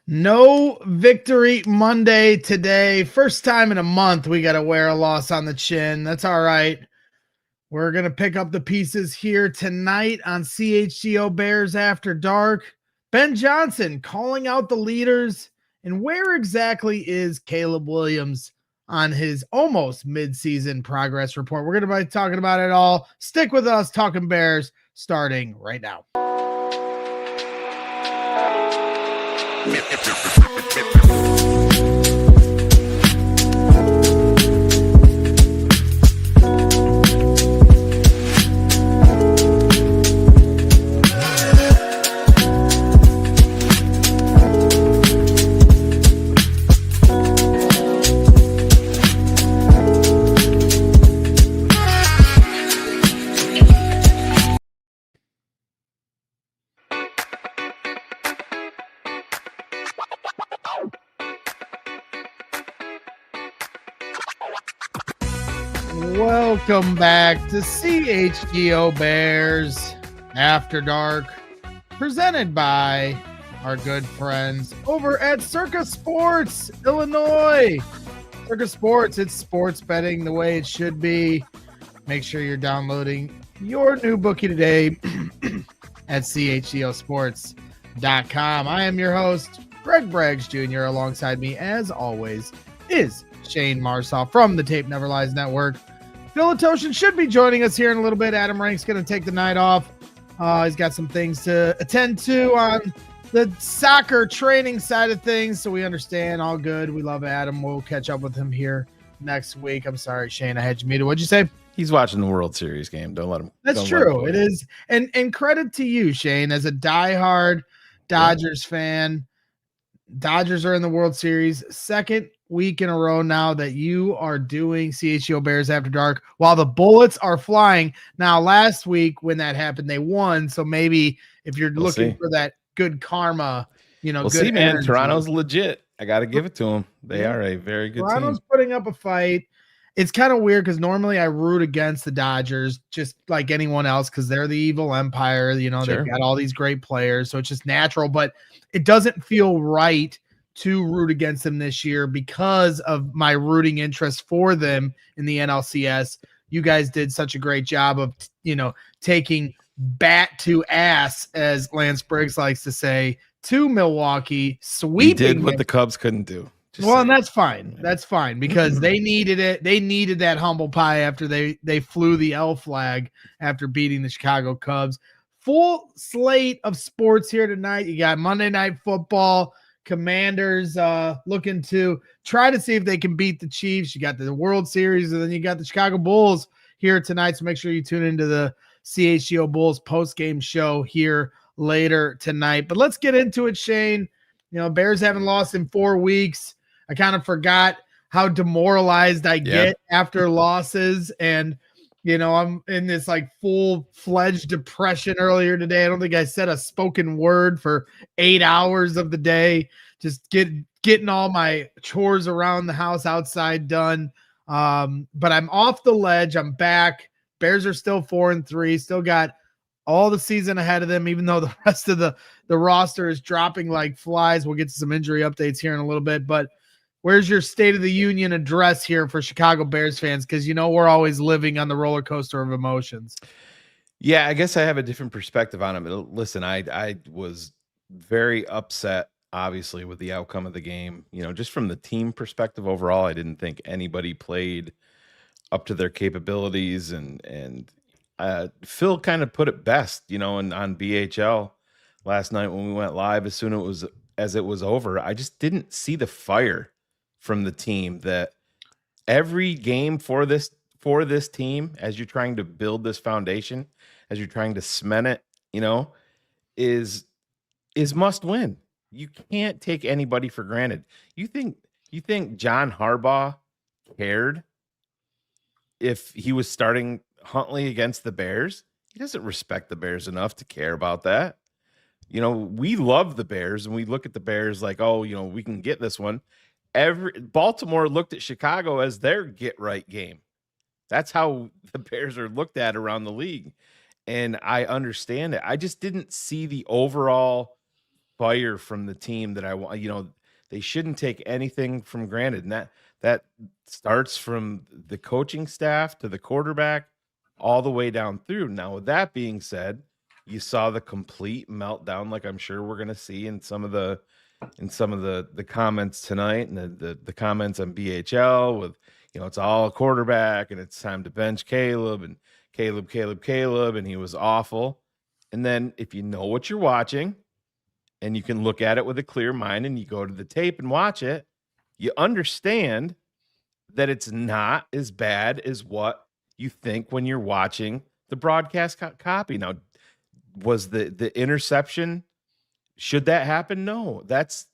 No victory Monday today. First time in a month we got to wear a loss on the chin. That's all right. We're going to pick up the pieces here tonight on CHGO Bears After Dark. Ben Johnson calling out the leaders. And where exactly is Caleb Williams on his almost midseason progress report? We're going to be talking about it all. Stick with us, Talking Bears, starting right now. Welcome back to CHGO Bears After Dark, presented by our good friends over at Circa Sports, Illinois. Circa Sports, it's sports betting the way it should be. Make sure you're downloading your new bookie today at chgosports.com. I am your host, Greg Braggs Jr. Alongside me, as always, is Shayne Marsaw from the Tape Never Lies Network. Phil Ottochian should be joining us here in a little bit. Adam Rank's going to take the night off. He's got some things to attend to on the soccer training side of things, so we understand. All good. We love Adam. We'll catch up with him here next week. I'm sorry, Shayne, I had you muted. What'd you say? He's watching the World Series game. Don't let him. That's true. It is. And credit to you, Shayne, as a diehard Dodgers fan. Dodgers are in the World Series. Second week in a row now that you are doing CHGO Bears After Dark while the bullets are flying. Now, last week when that happened, they won. So maybe if you're looking for that good karma, we'll good see, man. energy. Toronto's legit. I got to give it to them. They are a very good Toronto's team. Putting up a fight. It's kind of weird because normally I root against the Dodgers just like anyone else because they're the evil empire. They've got all these great players. So it's just natural, but it doesn't feel right to root against them this year because of my rooting interest for them in the NLCS. You guys did such a great job of, taking bat to ass, as Lance Briggs likes to say, to Milwaukee, sweeping. We did what the Cubs couldn't do. And that's fine. That's fine because they needed it. They needed that humble pie after they flew the L flag after beating the Chicago Cubs. Full slate of sports here tonight. You got Monday Night Football. Commanders looking to try to see if they can beat the Chiefs. You got the World Series, and then you got the Chicago Bulls here tonight. So make sure you tune into the CHGO Bulls post-game show here later tonight. But let's get into it, Shayne. Bears haven't lost in 4 weeks. I kind of forgot how demoralized I get after losses. And, I'm in this like full-fledged depression earlier today. I don't think I said a spoken word for 8 hours of the day. Just getting all my chores around the house outside done. But I'm off the ledge. I'm back. Bears are still 4-3. Still got all the season ahead of them, even though the rest of the roster is dropping like flies. We'll get to some injury updates here in a little bit. But where's your State of the Union address here for Chicago Bears fans? Because, we're always living on the roller coaster of emotions. Yeah, I guess I have a different perspective on it. But listen, I was very upset, obviously, with the outcome of the game. Just from the team perspective overall, I didn't think anybody played up to their capabilities. And Phil kind of put it best, on BHL last night when we went live. As soon as it was over, I just didn't see the fire from the team. That every game for this team, as you're trying to build this foundation, as you're trying to cement it, is must win. You can't take anybody for granted. You think John Harbaugh cared if he was starting Huntley against the Bears? He doesn't respect the Bears enough to care about that. We love the Bears and we look at the Bears like, oh, we can get this one. Baltimore looked at Chicago as their get right game. That's how the Bears are looked at around the league. And I understand it. I just didn't see the overall fire from the team that I want. They shouldn't take anything from granted. And that starts from the coaching staff to the quarterback all the way down through. Now, with that being said, you saw the complete meltdown, like I'm sure we're going to see in some of the comments tonight, and the comments on BHL with, it's all a quarterback and it's time to bench Caleb, and Caleb, and he was awful. And then if you know what you're watching and you can look at it with a clear mind and you go to the tape and watch it, you understand that it's not as bad as what you think when you're watching the broadcast copy. Now, was the interception, should that happen? No, that's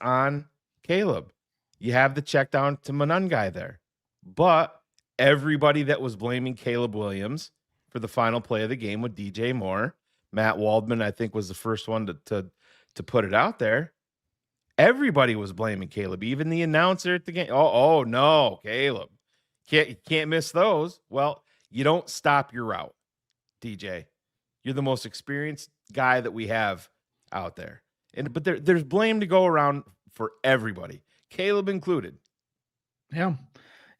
on Caleb. You have the check down to Monungai there. But everybody that was blaming Caleb Williams for the final play of the game with DJ Moore, Matt Waldman, I think, was the first one to put it out there. Everybody was blaming Caleb, even the announcer at the game. Oh no, Caleb. You can't miss those. Well, you don't stop your route, DJ. You're the most experienced guy that we have out there. But there's blame to go around for everybody, Caleb included. Yeah.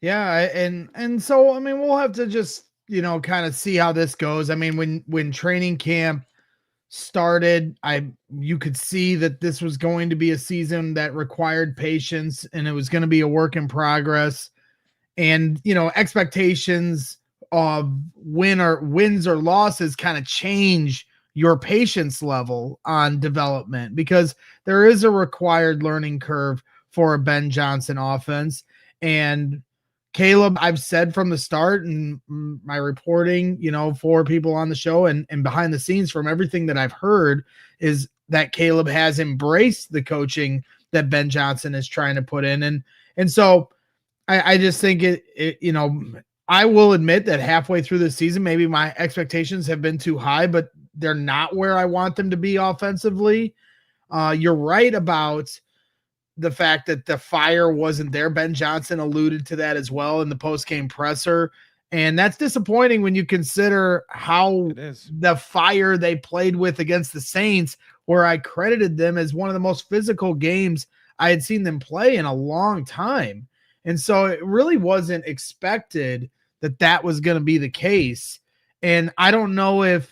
And so, I mean, we'll have to just, kind of see how this goes. I mean, when training camp started, you could see that this was going to be a season that required patience, and it was going to be a work in progress. And, expectations of wins or losses kind of change your patience level on development, because there is a required learning curve for a Ben Johnson offense. And Caleb, I've said from the start in my reporting, for people on the show and behind the scenes, from everything that I've heard, is that Caleb has embraced the coaching that Ben Johnson is trying to put in. And so I just think I will admit that halfway through the season, maybe my expectations have been too high, but they're not where I want them to be offensively. You're right about the fact that the fire wasn't there. Ben Johnson alluded to that as well in the post-game presser. And that's disappointing when you consider how the fire they played with against the Saints, where I credited them as one of the most physical games I had seen them play in a long time. And so it really wasn't expected that was going to be the case. And I don't know if,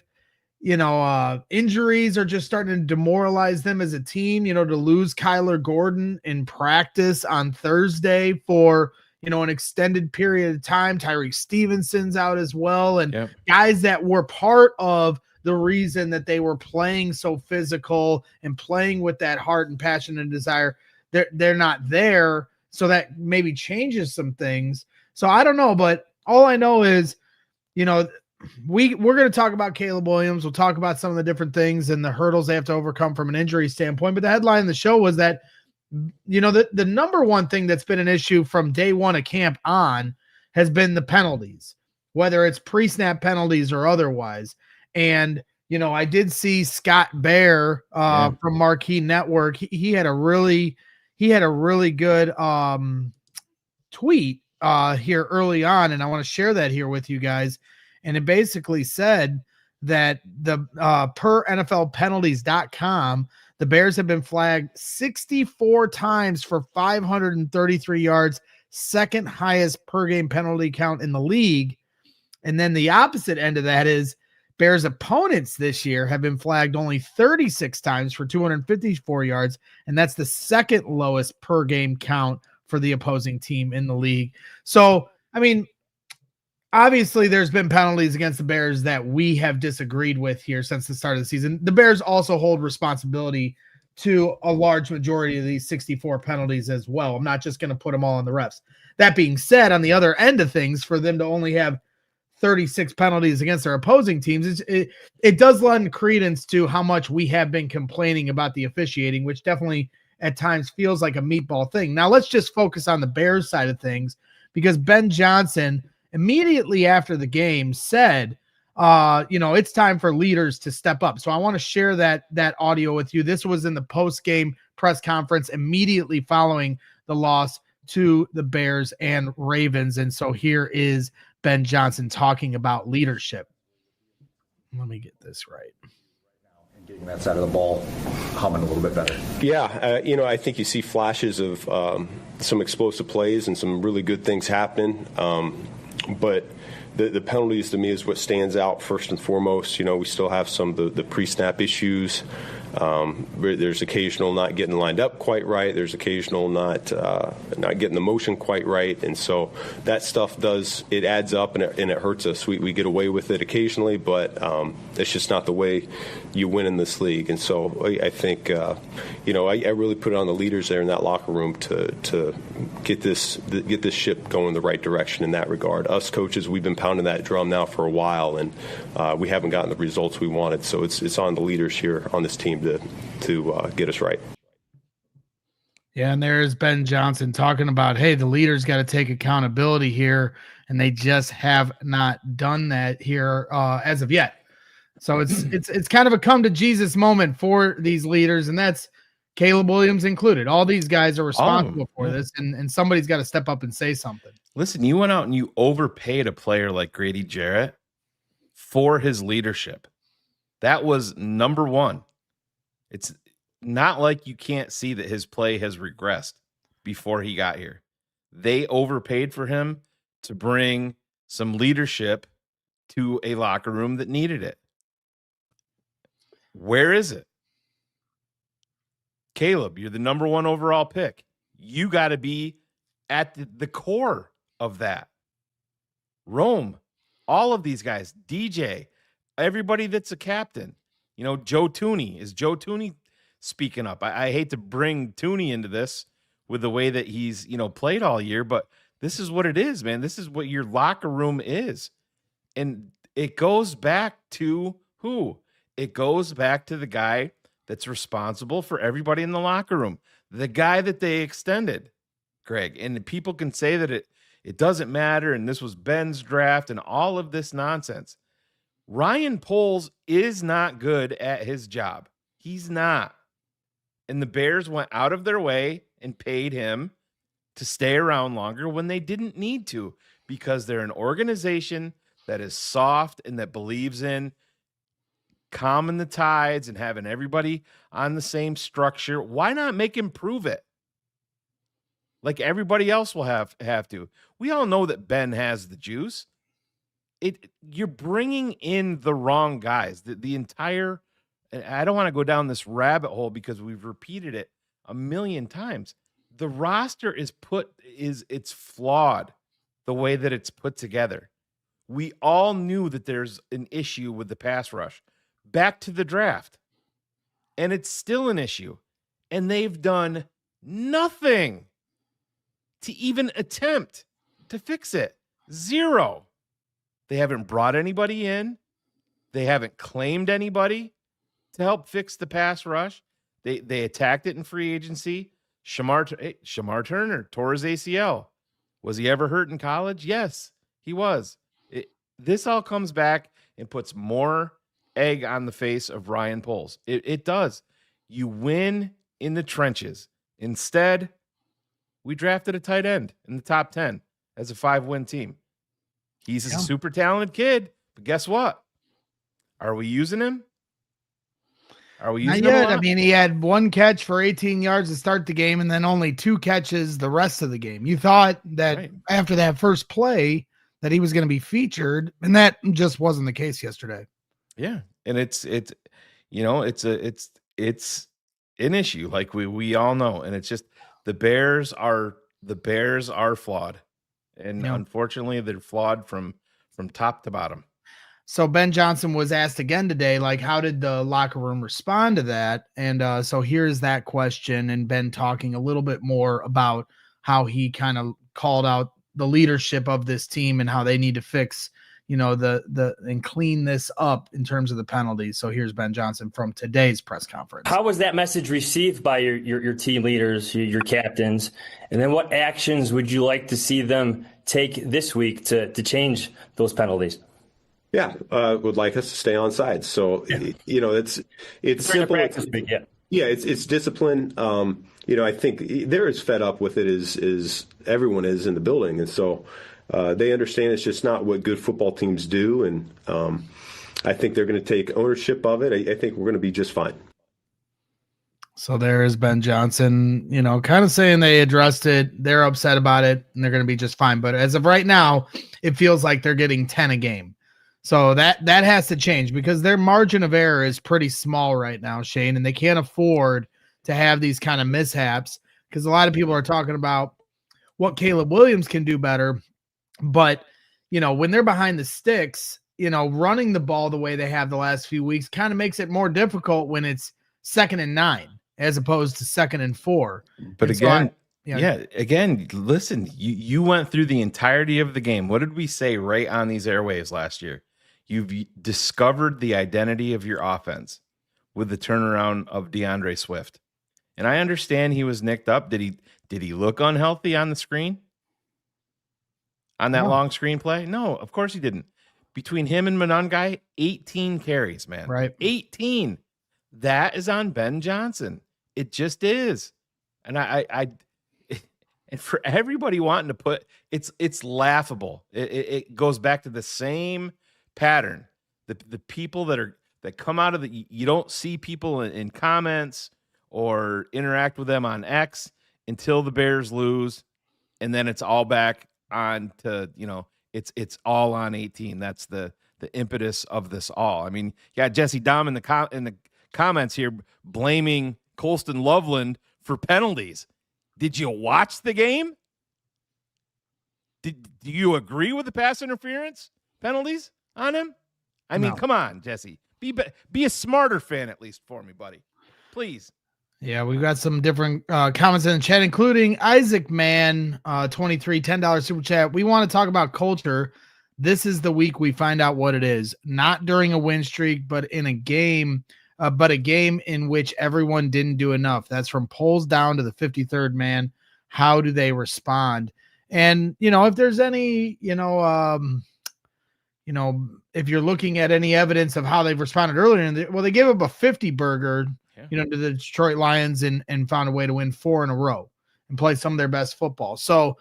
injuries are just starting to demoralize them as a team, to lose Kyler Gordon in practice on Thursday for, an extended period of time. Tyreek Stevenson's out as well. And guys that were part of the reason that they were playing so physical and playing with that heart and passion and desire, they're not there. So that maybe changes some things. So I don't know, but all I know is, we're going to talk about Caleb Williams. We'll talk about some of the different things and the hurdles they have to overcome from an injury standpoint. But the headline of the show was that, the number one thing that's been an issue from day one of camp on has been the penalties, whether it's pre-snap penalties or otherwise. And, I did see Scott Bear from Marquee Network. He had a really good tweet here early on, and I want to share that here with you guys. And it basically said that the per NFLpenalties.com, the Bears have been flagged 64 times for 533 yards, second highest per game penalty count in the league. And then the opposite end of that is Bears opponents this year have been flagged only 36 times for 254 yards, and that's the second lowest per game count for the opposing team in the league. So, I mean, obviously there's been penalties against the Bears that we have disagreed with here since the start of the season. The Bears also hold responsibility to a large majority of these 64 penalties as well. I'm not just going to put them all on the refs. That being said, on the other end of things, for them to only have 36 penalties against their opposing teams, it does lend credence to how much we have been complaining about the officiating, which definitely at times feels like a meatball thing. Now let's just focus on the Bears side of things, because Ben Johnson immediately after the game said, it's time for leaders to step up. So I want to share that audio with you. This was in the post-game press conference immediately following the loss to the Bears and Ravens. And so here is Ben Johnson talking about leadership. Let me get this right. Getting that side of the ball humming a little bit better. Yeah, I think you see flashes of some explosive plays and some really good things happening. But the penalties to me is what stands out first and foremost. We still have some of the pre-snap issues. There's occasional not getting lined up quite right. There's occasional not getting the motion quite right, and so that stuff it adds up and it hurts us. We get away with it occasionally, but it's just not the way you win in this league. And so I think I really put it on the leaders there in that locker room to get this ship going the right direction in that regard. Us coaches, we've been pounding that drum now for a while, and we haven't gotten the results we wanted. So it's on the leaders here on this team to get us right. Yeah, and there's Ben Johnson talking about, hey, the leaders got to take accountability here, and they just have not done that here as of yet. So it's kind of a come to Jesus moment for these leaders, and that's Caleb Williams included. All these guys are responsible for this, and somebody's got to step up and say something. Listen, you went out and you overpaid a player like Grady Jarrett for his leadership. That was number one. It's not like you can't see that his play has regressed before he got here. They overpaid for him to bring some leadership to a locker room that needed it. Where is it? Caleb, you're the number one overall pick. You got to be at the core of that. Rome, all of these guys, DJ, everybody that's a captain. Joe Tooney. Is Joe Tooney speaking up? I hate to bring Tooney into this with the way that he's, played all year, but this is what it is, man. This is what your locker room is. And it goes back to who? It goes back to the guy that's responsible for everybody in the locker room, the guy that they extended, Greg. And people can say that it doesn't matter, and this was Ben's draft and all of this nonsense. Ryan Poles is not good at his job. He's not. And the Bears went out of their way and paid him to stay around longer when they didn't need to, because they're an organization that is soft and that believes in calming the tides and having everybody on the same structure. Why not make him prove it? Like everybody else will have to. We all know that Ben has the juice. You're bringing in the wrong guys. The entire, I don't want to go down this rabbit hole because we've repeated it a million times. The roster it's flawed the way that it's put together. We all knew that there's an issue with the pass rush back to the draft, and it's still an issue, and they've done nothing to even attempt to fix it. Zero. They haven't brought anybody in. They haven't claimed anybody to help fix the pass rush. They attacked it in free agency. Shamar Turner tore his ACL. Was he ever hurt in college? Yes, he was. This all comes back and puts more egg on the face of Ryan Poles. It does. You win in the trenches. Instead, we drafted a tight end in the top 10 as a 5-win team. He's a super talented kid, but guess what? Are we using him? Are we using him? I mean, he had one catch for 18 yards to start the game and then only 2 catches the rest of the game. You thought that after that first play that he was going to be featured, and that just wasn't the case yesterday. Yeah, and it's an issue, like we all know, and it's just the Bears are flawed. And unfortunately, they're flawed from top to bottom. So Ben Johnson was asked again today, like, how did the locker room respond to that? And so here's that question, and Ben talking a little bit more about how he kind of called out the leadership of this team and how they need to fix, and clean this up in terms of the penalties. So here's Ben Johnson from today's press conference. How was that message received by your team leaders, your captains? And then what actions would you like to see them take this week to change those penalties? Yeah, would like us to stay on side. So, it's simple. It's discipline. I think they're as fed up with it as everyone is in the building. And so they understand it's just not what good football teams do. And, I think they're going to take ownership of it. I think we're going to be just fine. So there is Ben Johnson, kind of saying they addressed it. They're upset about it, and they're going to be just fine. But as of right now, it feels like they're getting 10 a game. So that has to change because their margin of error is pretty small right now, Shane, and they can't afford to have these kind of mishaps because a lot of people are talking about what Caleb Williams can do better. But, when they're behind the sticks, running the ball the way they have the last few weeks kind of makes it more difficult when it's 2nd and 9 as opposed to 2nd and 4. But and again, again, listen, you went through the entirety of the game. What did we say right on these airwaves last year? You've discovered the identity of your offense with the turnaround of DeAndre Swift. And I understand he was nicked up. Did he look unhealthy on the screen? On that long screen play? No, of course he didn't. Between him and Monangai, 18 carries, man. Right. 18. That is on Ben Johnson. It just is. And I and for everybody wanting to put it's laughable. It goes back to the same pattern. The people that come out of you don't see people in comments or interact with them on X until the Bears lose, and then it's all back on to it's all on 18. That's the impetus of this all. I mean, Jesse Dom in the comments here blaming Colston Loveland for penalties. Did you watch the game? Do you agree with the pass interference penalties on him? I mean, come on, Jesse. Be a smarter fan at least for me, buddy. Please. Yeah, we've got some different comments in the chat, including Isaac Mann, 23, $10 super chat. We want to talk about culture. This is the week we find out what it is. Not during a win streak, but in a game, but a game in which everyone didn't do enough. That's from polls down to the 53rd man. How do they respond? And, if there's any, if you're looking at any evidence of how they've responded earlier, they gave up a 50 burger, to the Detroit Lions and found a way to win 4 in a row and play some of their best football. So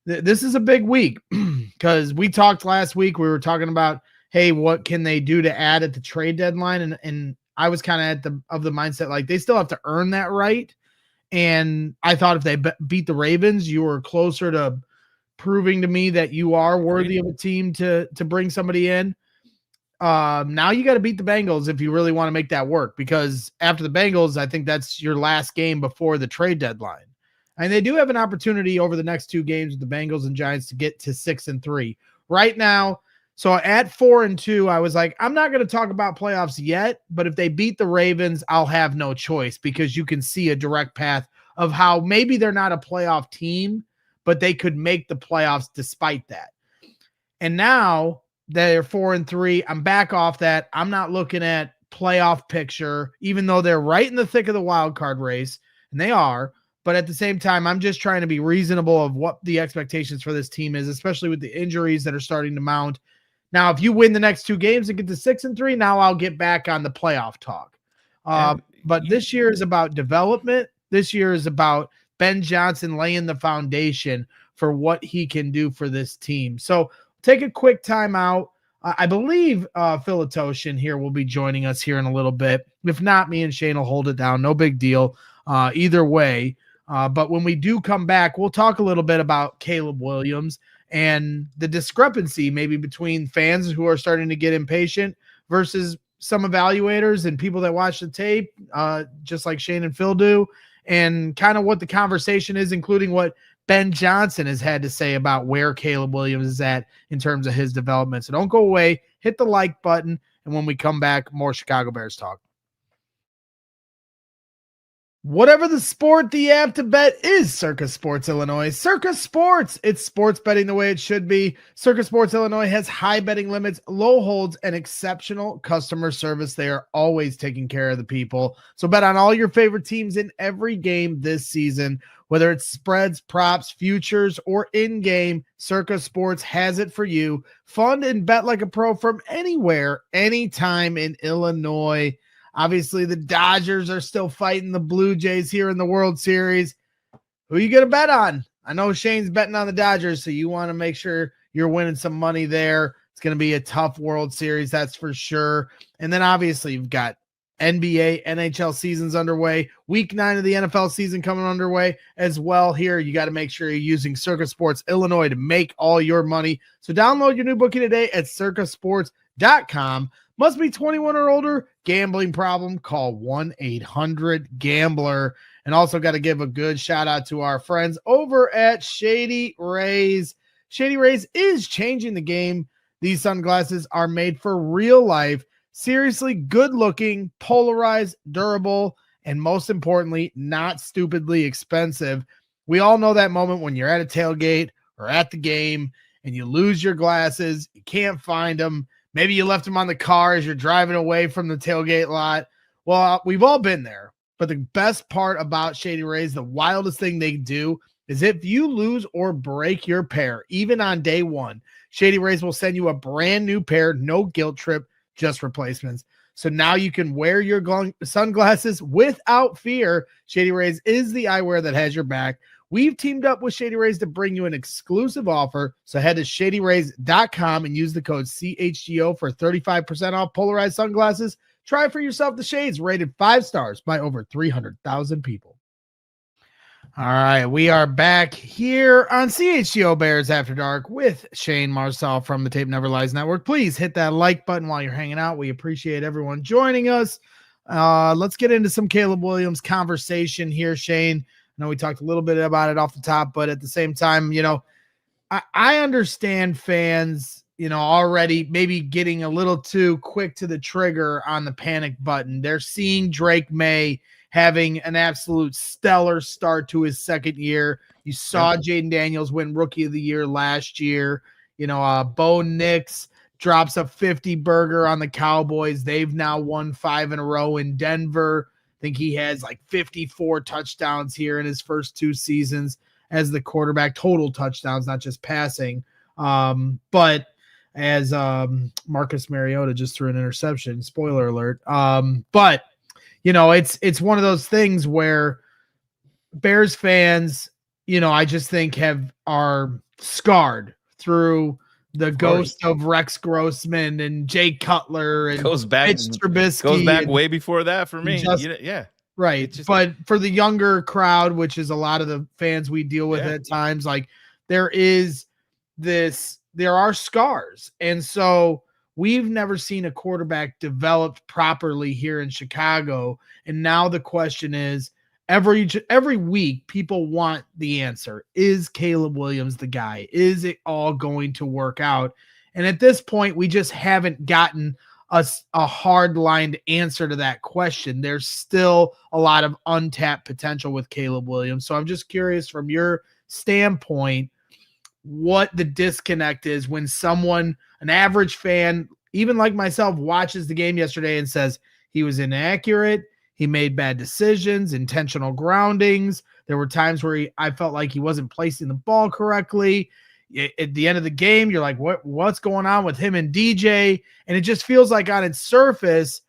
this is a big week because we talked last week. We were talking about, hey, what can they do to add at the trade deadline? And I was kind of the mindset, like they still have to earn that right. And I thought if they beat the Ravens, you were closer to proving to me that you are worthy of a team to bring somebody in. Now you got to beat the Bengals if you really want to make that work, because after the Bengals, I think that's your last game before the trade deadline. And they do have an opportunity over the next 2 games with the Bengals and Giants to get to 6-3 right now. So at 4-2, I was like, I'm not going to talk about playoffs yet, but if they beat the Ravens, I'll have no choice, because you can see a direct path of how maybe they're not a playoff team, but they could make the playoffs despite that. And now they're 4-3. I'm back off that. I'm not looking at playoff picture, even though they're right in the thick of the wild card race, and they are. But at the same time, I'm just trying to be reasonable of what the expectations for this team is, especially with the injuries that are starting to mount. Now, if you win the next 2 games and get to 6-3, now I'll get back on the playoff talk. But this year is about development. This year is about Ben Johnson laying the foundation for what he can do for this team. So take a quick time out. I believe Phil Ottochian here will be joining us here in a little bit. If not, me and Shayne will hold it down. No big deal either way. But when we do come back, we'll talk a little bit about Caleb Williams and the discrepancy maybe between fans who are starting to get impatient versus some evaluators and people that watch the tape, just like Shayne and Phil do, and kind of what the conversation is, including what Ben Johnson has had to say about where Caleb Williams is at in terms of his development. So don't go away. Hit the like button. And when we come back, more Chicago Bears talk. Whatever the sport, the app to bet is Circa Sports Illinois. Circa Sports, it's sports betting the way it should be. Circa Sports Illinois has high betting limits, low holds, and exceptional customer service. They are always taking care of the people. So bet on all your favorite teams in every game this season, whether it's spreads, props, futures, or in-game. Circa Sports has it for you. Fund and bet like a pro from anywhere, anytime in Illinois. Obviously, the Dodgers are still fighting the Blue Jays here in the World Series. Who are you going to bet on? I know Shayne's betting on the Dodgers, so you want to make sure you're winning some money there. It's going to be a tough World Series, that's for sure. And then obviously you've got NBA, NHL seasons underway. Week 9 of the NFL season coming underway as well here. You got to make sure you're using Circa Sports Illinois to make all your money. So download your new bookie today at circasports.com. Must be 21 or older. Gambling problem? Call 1-800-GAMBLER. And also got to give a good shout out to our friends over at Shady Rays. Shady Rays is changing the game. These sunglasses are made for real life. Seriously good looking, polarized, durable, and most importantly, not stupidly expensive. We all know that moment when you're at a tailgate or at the game and you lose your glasses, you can't find them. Maybe you left them on the car as you're driving away from the tailgate lot. Well, we've all been there. But the best part about Shady Rays, the wildest thing they do, is if you lose or break your pair, even on day one, Shady Rays will send you a brand new pair, no guilt trip, just replacements. So now you can wear your sunglasses without fear. Shady Rays is the eyewear that has your back. We've teamed up with Shady Rays to bring you an exclusive offer. So head to shadyrays.com and use the code CHGO for 35% off polarized sunglasses. Try for yourself the shades, rated 5 stars by over 300,000 people. All right, we are back here on CHGO Bears After Dark with Shayne Marsaw from the Tape Never Lies Network. Please hit that like button while you're hanging out. We appreciate everyone joining us. Let's get into some Caleb Williams conversation here, Shayne. I know we talked a little bit about it off the top, but at the same time, I understand fans, already maybe getting a little too quick to the trigger on the panic button. They're seeing Drake May having an absolute stellar start to his second year. You saw Jaden Daniels win Rookie of the Year last year. Bo Nix drops a 50 burger on the Cowboys. They've now won 5 in a row in Denver. I think he has like 54 touchdowns here in his first 2 seasons as the quarterback, total touchdowns, not just passing. But as Marcus Mariota just threw an interception, spoiler alert. But it's one of those things where Bears fans, I just think are scarred through the ghost of Rex Grossman and Jay Cutler and goes back Trubisky. Goes back way before that for me. Right. But for the younger crowd, which is a lot of the fans we deal with at times, like there are scars. And so we've never seen a quarterback developed properly here in Chicago. And now the question is, every week people want the answer. Is Caleb Williams the guy? Is it all going to work out? And at this point, we just haven't gotten a hard-lined answer to that question. There's still a lot of untapped potential with Caleb Williams. So I'm just curious from your standpoint, what the disconnect is when someone, an average fan, even like myself, watches the game yesterday and says he was inaccurate, he made bad decisions, intentional groundings. There were times where I felt like he wasn't placing the ball correctly. At the end of the game, you're like, what's going on with him and DJ? And it just feels like on its surface,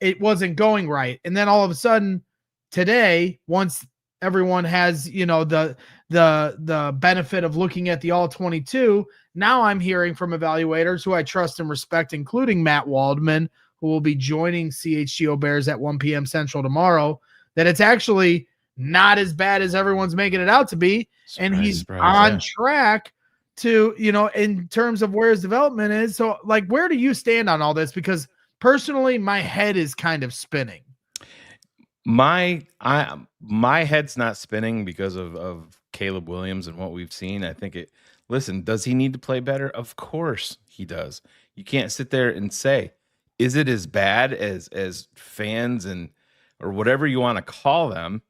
it wasn't going right. And then all of a sudden today, once everyone has, the benefit of looking at the all 22. Now I'm hearing from evaluators who I trust and respect, including Matt Waldman, who will be joining CHGO Bears at 1 p.m. Central tomorrow, that it's actually not as bad as everyone's making it out to be. And he's on track to, in terms of where his development is. So like, where do you stand on all this? Because personally, my head is kind of spinning. My head's not spinning because of Caleb Williams and what we've seen. I think listen, does he need to play better? Of course he does. You can't sit there and say, is it as bad as fans or whatever you want to call them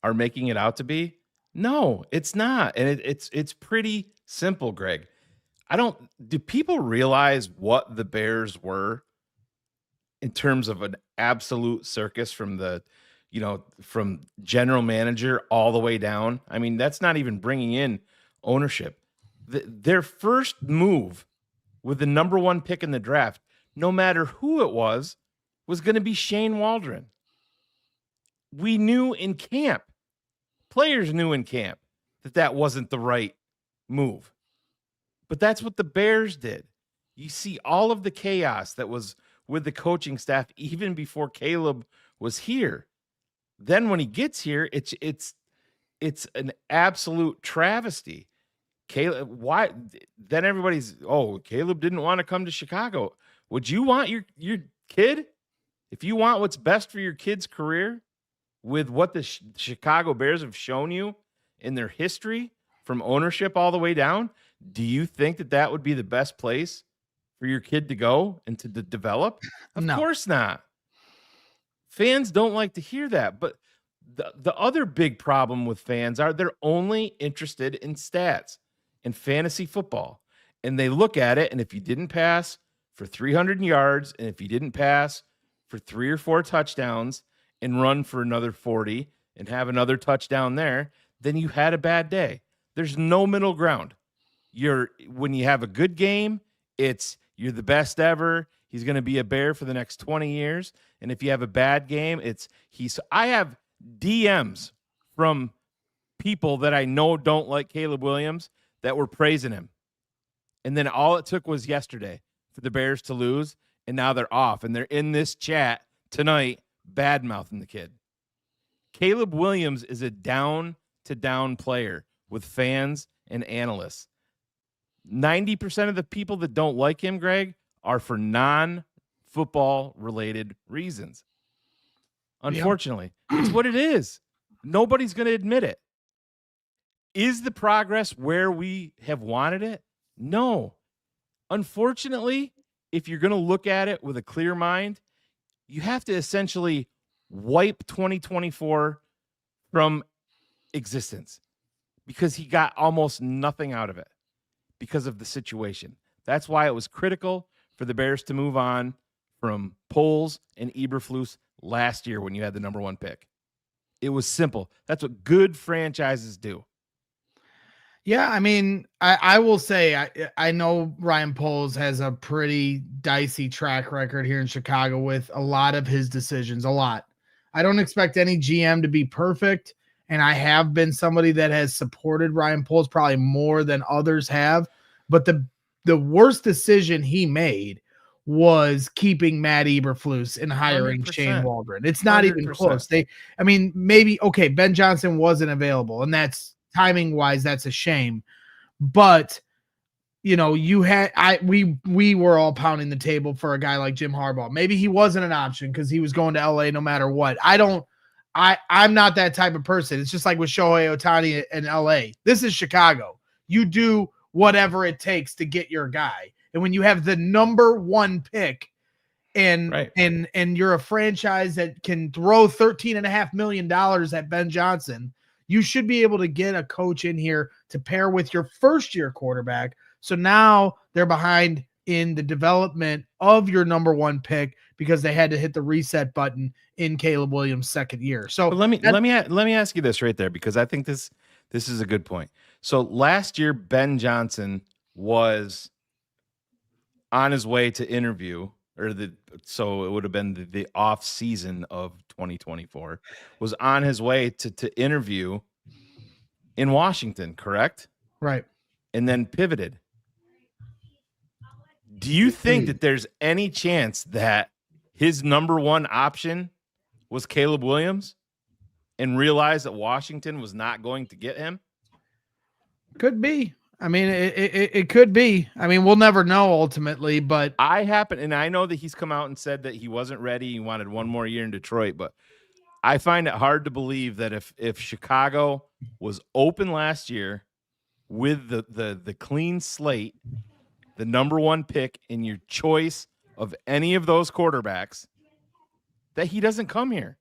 are making it out to be? No, it's not. And it's pretty simple, Greg. Do people realize what the Bears were in terms of an absolute circus from from general manager all the way down? I mean, that's not even bringing in ownership. Their first move with the number 1 pick in the draft, no matter who it was going to be Shane Waldron. We knew in camp, players knew in camp that wasn't the right move. But that's what the Bears did. You see all of the chaos that was with the coaching staff even before Caleb was here. Then when he gets here, it's an absolute travesty. Caleb, why? Then everybody's, oh, Caleb didn't want to come to Chicago. Would you want your kid, if you want what's best for your kid's career, with what the Chicago Bears have shown you in their history from ownership all the way down, do you think that would be the best place for your kid to go and to develop? Of course not. Fans don't like to hear that. But the other big problem with fans are they're only interested in stats and fantasy football. And they look at it, and if you didn't pass for 300 yards, and if you didn't pass for 3 or 4 touchdowns and run for another 40 and have another touchdown there, then you had a bad day. There's no middle ground. When you have a good game, you're the best ever. He's going to be a Bear for the next 20 years. And if you have a bad game, I have DMs from people that I know don't like Caleb Williams that were praising him. And then all it took was yesterday for the Bears to lose, and now they're off. And they're in this chat tonight bad-mouthing the kid. Caleb Williams is a down-to-down player with fans and analysts. 90% of the people that don't like him, Greg, are for non-football related reasons. Unfortunately, it's what it is. Nobody's going to admit it. Is the progress where we have wanted it? No. Unfortunately, if you're going to look at it with a clear mind, you have to essentially wipe 2024 from existence because he got almost nothing out of it because of the situation. That's why it was critical for the Bears to move on from Poles and Eberflus last year when you had the number 1 pick. It was simple. That's what good franchises do. Yeah, I mean, I will say I know Ryan Poles has a pretty dicey track record here in Chicago with a lot of his decisions, a lot. I don't expect any GM to be perfect, and I have been somebody that has supported Ryan Poles probably more than others have, but the worst decision he made was keeping Matt Eberflus and hiring 100%. Shane Waldron. It's not 100%. even close. Maybe, okay, Ben Johnson wasn't available, and that's timing wise, that's a shame. But we were all pounding the table for a guy like Jim Harbaugh. Maybe he wasn't an option because he was going to LA no matter what. I'm not that type of person. It's just like with Shohei Ohtani in LA. This is Chicago. You do whatever it takes to get your guy. And when you have the number 1 pick and you're a franchise that can throw $13.5 million at Ben Johnson, you should be able to get a coach in here to pair with your first-year quarterback. So now they're behind in the development of your number 1 pick because they had to hit the reset button in Caleb Williams' second year. So but let me ask you this right there, because I think this is a good point. So last year, Ben was on his way to interview, so it would have been the off season of 2024, was on his way to interview in Washington, correct? Right. And then pivoted. Do you think that there's any chance that his number 1 option was Caleb Williams and realized that Washington was not going to get him? Could be. I mean, it could be. I mean, we'll never know ultimately, but and I know that he's come out and said that he wasn't ready. He wanted 1 more year in Detroit, but I find it hard to believe that if Chicago was open last year with the clean slate, the number 1 pick in your choice of any of those quarterbacks, that he doesn't come here,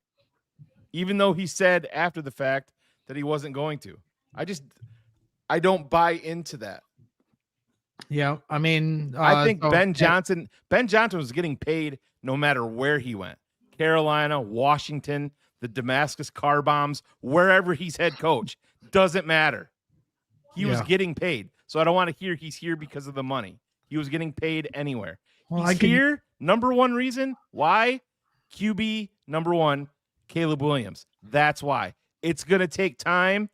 even though he said after the fact that he wasn't going to. I don't buy into that. Yeah, I mean, I think Ben Johnson was getting paid no matter where he went. Carolina, Washington, the Damascus car bombs, wherever he's head coach, doesn't matter. He was getting paid. So I don't want to hear he's here because of the money. He was getting paid anywhere. Well, he's here. Number 1 reason why QB number 1, Caleb Williams. That's why. It's going to take time.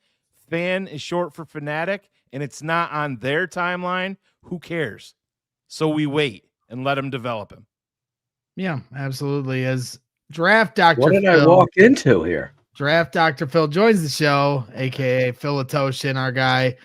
Fan is short for fanatic, and it's not on their timeline. Who cares? So we wait and let him develop him. Yeah, absolutely. As Draft Dr. What did I Phil, walk into here? Draft Dr. Phil joins the show, aka Phil Ottochian, our guy,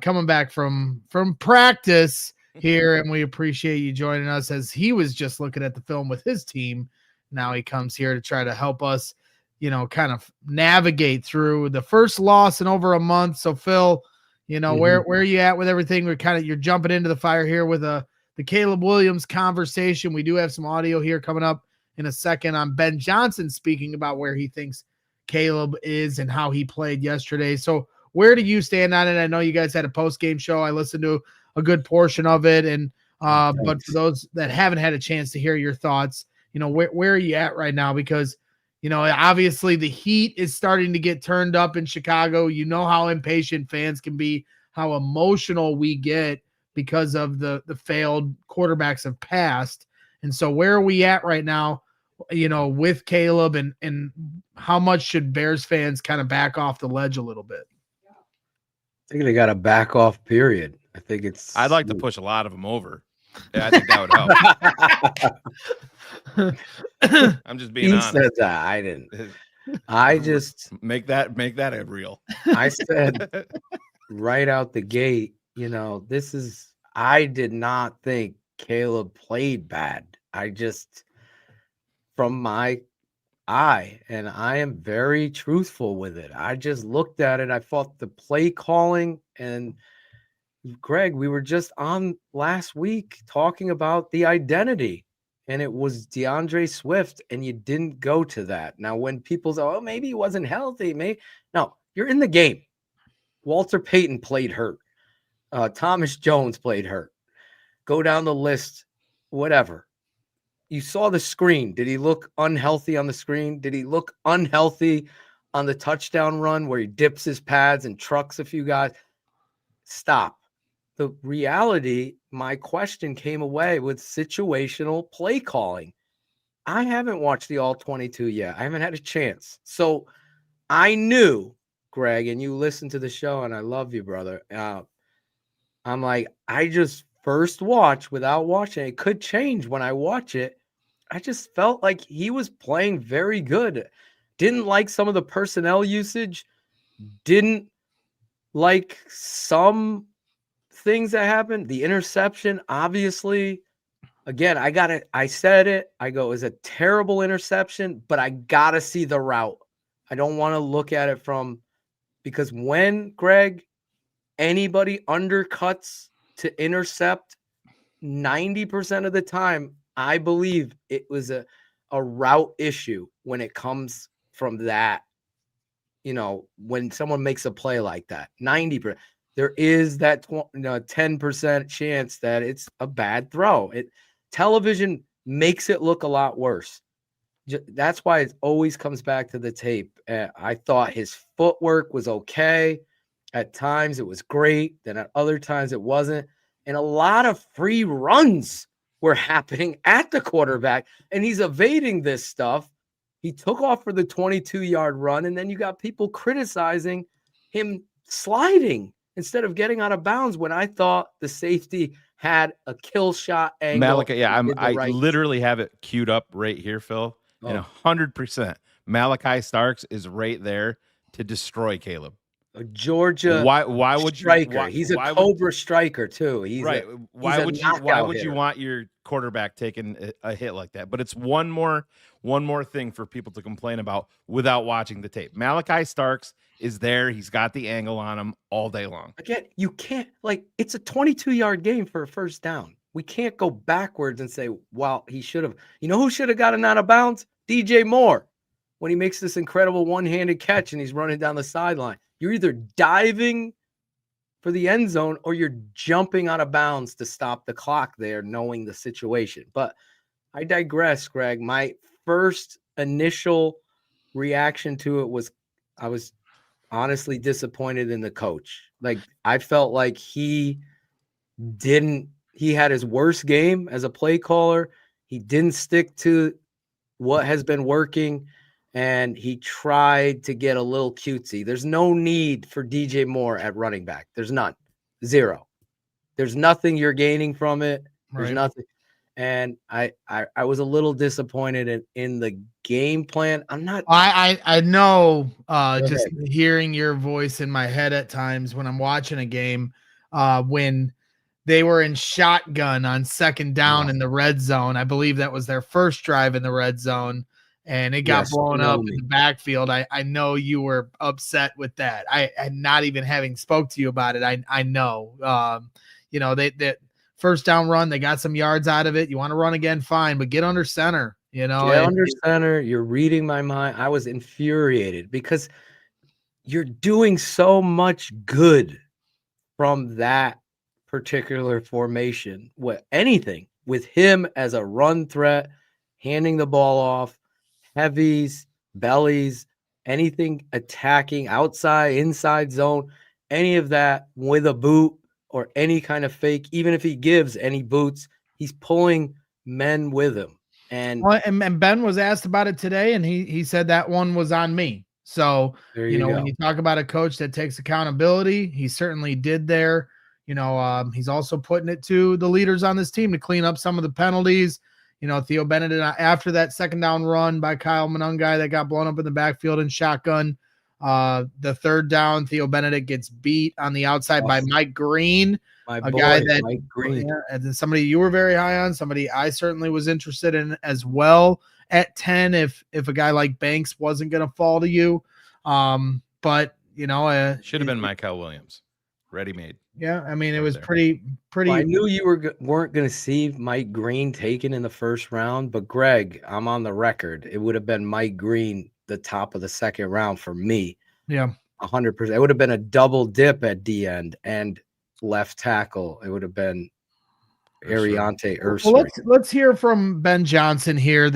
coming back from practice here, and we appreciate you joining us as he was just looking at the film with his team. Now he comes here to try to help us, kind of navigate through the first loss in over a month. So Phil, where are you at with everything? You're jumping into the fire here with the Caleb Williams conversation. We do have some audio here coming up in a second on Ben Johnson speaking about where he thinks Caleb is and how he played yesterday. So where do you stand on it? I know you guys had a post-game show. I listened to a good portion of it. And but for those that haven't had a chance to hear your thoughts, where are you at right now? Because, obviously the heat is starting to get turned up in Chicago. You know how impatient fans can be, how emotional we get because of the failed quarterbacks have passed. And so where are we at right now, with Caleb, and how much should Bears fans kind of back off the ledge a little bit? I think they got to back off, period. I think I'd like to push a lot of them over. Yeah, I think that would help. I'm just being honest. He said that. I didn't. I just make that a real. I said right out the gate, I did not think Caleb played bad. I just, from my eye, and I am very truthful with it, I just looked at it. I thought the play calling, and Greg, we were just on last week talking about the identity, and it was DeAndre Swift, and you didn't go to that. Now, when people say, oh, maybe he wasn't healthy, no, you're in the game. Walter Payton played hurt. Thomas Jones played hurt. Go down the list, whatever. You saw the screen. Did he look unhealthy on the screen? Did he look unhealthy on the touchdown run where he dips his pads and trucks a few guys? Stop. The reality, my question came away with situational play calling. I haven't watched the all 22 yet. I haven't had a chance. So I knew, Greg, and you listened to the show, and I love you, brother. I'm like, I just first watch without watching. It could change when I watch it. I just felt like he was playing very good. Didn't like some of the personnel usage. Didn't like some things that happened. The interception, obviously, again, I said it. I go, it was a terrible interception, but I got to see the route. I don't want to look at it because when, Greg, anybody undercuts to intercept, 90% of the time, I believe it was a route issue when it comes from that. When someone makes a play like that, 90%, there is that 10% chance that it's a bad throw. Television makes it look a lot worse. That's why it always comes back to the tape. I thought his footwork was okay. At times it was great. Then at other times it wasn't. And a lot of free runs were happening at the quarterback, and he's evading this stuff. He took off for the 22-yard run, and then you got people criticizing him sliding instead of getting out of bounds when I thought the safety had a kill shot angle. Malachi, yeah, I literally have it queued up right here, Phil. Oh. And 100%. Malachi Starks is right there to destroy Caleb. A Georgia why would striker. You, he's a Cobra striker too. He's right. Why would you want your quarterback taking a hit like that? But it's one more thing for people to complain about without watching the tape. Malachi Starks is there. He's got the angle on him all day long. Again, you can't, it's a 22-yard game for a first down. We can't go backwards and say, well, he should have. You know who should have gotten out of bounds? DJ Moore, when he makes this incredible one-handed catch and he's running down the sideline. You're either diving for the end zone or you're jumping out of bounds to stop the clock there, knowing the situation. But I digress, Greg. My first initial reaction to it was I was honestly disappointed in the coach. I felt like he had his worst game as a play caller. He didn't stick to what has been working. And he tried to get a little cutesy. There's no need for DJ Moore at running back. There's none. Zero. There's nothing you're gaining from it. There's Right. nothing. And I was a little disappointed in the game plan. I'm not. I know Go just ahead. hearing your voice in my head at times when I'm watching a game, when they were in shotgun on second down in the red zone. I believe that was their first drive in the red zone, and it got Yes, blown you know up in me. the backfield. I know you were upset with that. I not even having spoke to you about it. I know. You know, that first down run, they got some yards out of it. You want to run again, fine, but get under center. You know, Get under center. You're reading my mind. I was infuriated because you're doing so much good from that particular formation. Anything with him as a run threat, handing the ball off, heavies, bellies, anything attacking outside, inside zone, any of that with a boot or any kind of fake, even if he gives any boots, he's pulling men with him. And well, and Ben was asked about it today, and he said that one was on me. So there you know, go. when you talk about a coach that takes accountability, he certainly did there. You know, he's also putting it to the leaders on this team to clean up some of the penalties. You know, Theo Bennett, after that second down run by Kyle Monangai that got blown up in the backfield in shotgun, the third down, Theo Bennett gets beat on the outside by Mike Green, My a boy, guy that Mike Green. yeah, and then somebody you were very high on, somebody I certainly was interested in as well at 10 if a guy like Banks wasn't going to fall to you. But you know, Should have been Michael Williams, ready-made. Yeah, I mean, it Right was there. pretty. Well, I knew you weren't going to see Mike Green taken in the first round, but Greg, I'm on the record. It would have been Mike Green the top of the second round for me. Yeah, 100%. It would have been a double dip at D end and left tackle. It would have been Ariante Ursary. Well, let's hear from Ben Johnson here.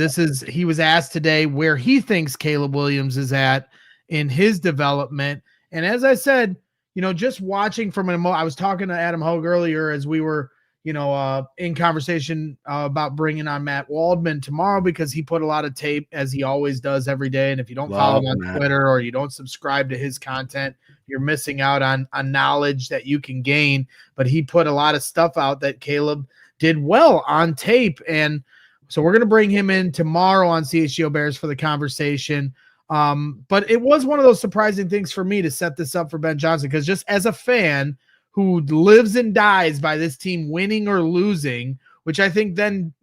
He was asked today where he thinks Caleb Williams is at in his development. And as I said, you know, just watching from I was talking to Adam Hogue earlier as we were, you know, in conversation about bringing on Matt Waldman tomorrow because he put a lot of tape as he always does every day. And if you don't follow him on Twitter or you don't subscribe to his content, you're missing out on knowledge that you can gain. But he put a lot of stuff out that Caleb did well on tape. And so we're going to bring him in tomorrow on CHGO Bears for the conversation. But it was one of those surprising things for me to set this up for Ben Johnson, because just as a fan who lives and dies by this team winning or losing, which I think then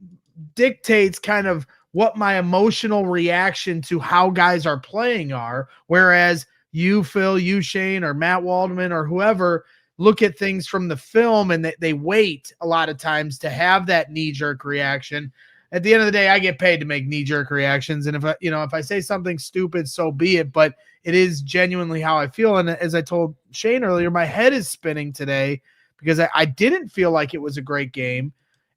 dictates kind of what my emotional reaction to how guys are playing are, whereas you, Phil, you, Shayne, or Matt Waldman, or whoever look at things from the film and they wait a lot of times to have that knee-jerk reaction. At the end of the day, I get paid to make knee-jerk reactions. And if I say something stupid, so be it. But it is genuinely how I feel. And as I told Shayne earlier, my head is spinning today because I didn't feel like it was a great game.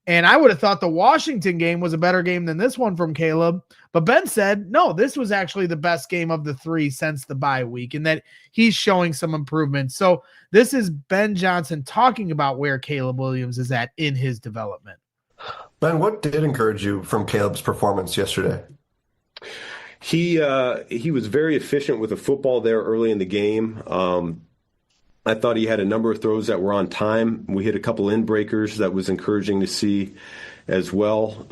And I would have thought the Washington game was a better game than this one from Caleb. But Ben said, no, this was actually the best game of the three since the bye week, and that he's showing some improvement. So this is Ben Johnson talking about where Caleb Williams is at in his development. Ben, what did encourage you from Caleb's performance yesterday? He was very efficient with the football there early in the game. I thought he had a number of throws that were on time. We hit a couple in breakers that was encouraging to see as well.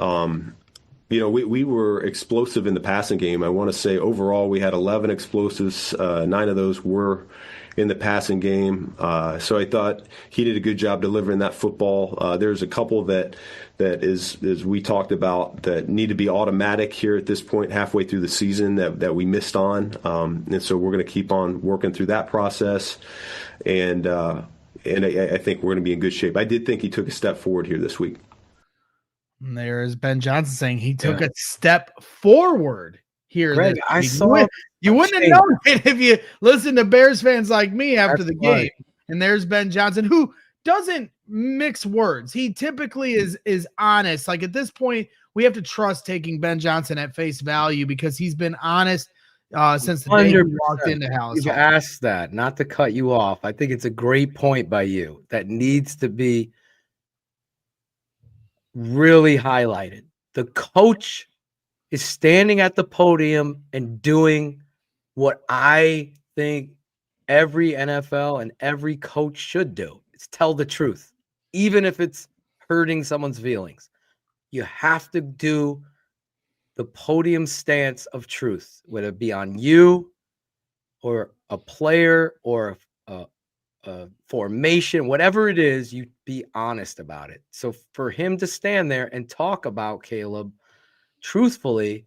We were explosive in the passing game. I want to say overall we had 11 explosives. 9 of those were in the passing game. So I thought he did a good job delivering that football. There's a couple that is, as we talked about, that need to be automatic here at this point, halfway through the season, that we missed on. And so we're going to keep on working through that process. And I think we're going to be in good shape. I did think he took a step forward here this week. And there's Ben Johnson saying he took a step forward here. Greg, I saw you wouldn't have known it if you listened to Bears fans like me after the game. Right. And there's Ben Johnson, who doesn't mix words. He typically is honest. Like at this point, we have to trust taking Ben Johnson at face value because he's been honest since the day he walked into Hallis. You've asked that, not to cut you off. I think it's a great point by you that needs to be really highlighted. The coach is standing at the podium and doing what I think every NFL and every coach should do. It's tell the truth, even if it's hurting someone's feelings. You have to do the podium stance of truth, whether it be on you or a player or a formation, whatever it is, you be honest about it. So for him to stand there and talk about Caleb truthfully,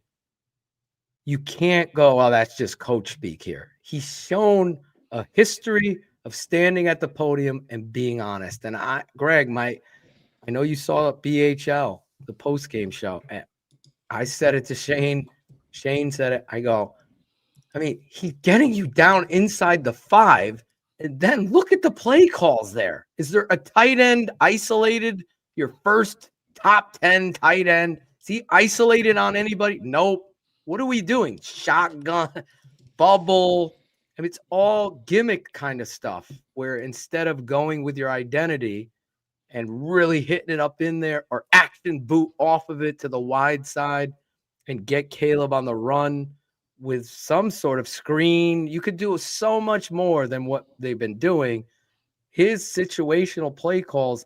you can't go, well, that's just coach speak here. He's shown a history of standing at the podium and being honest. And Greg, I know you saw BHL, the post-game show, and I said it to Shayne. Shayne said it. I go, I mean, he's getting you down inside the 5, and then look at the play calls there. Is there a tight end isolated, your first top 10 tight end? Is he isolated on anybody? Nope. What are we doing? Shotgun, bubble. I mean, it's all gimmick kind of stuff where instead of going with your identity and really hitting it up in there or action boot off of it to the wide side and get Caleb on the run with some sort of screen, you could do so much more than what they've been doing. His situational play calls,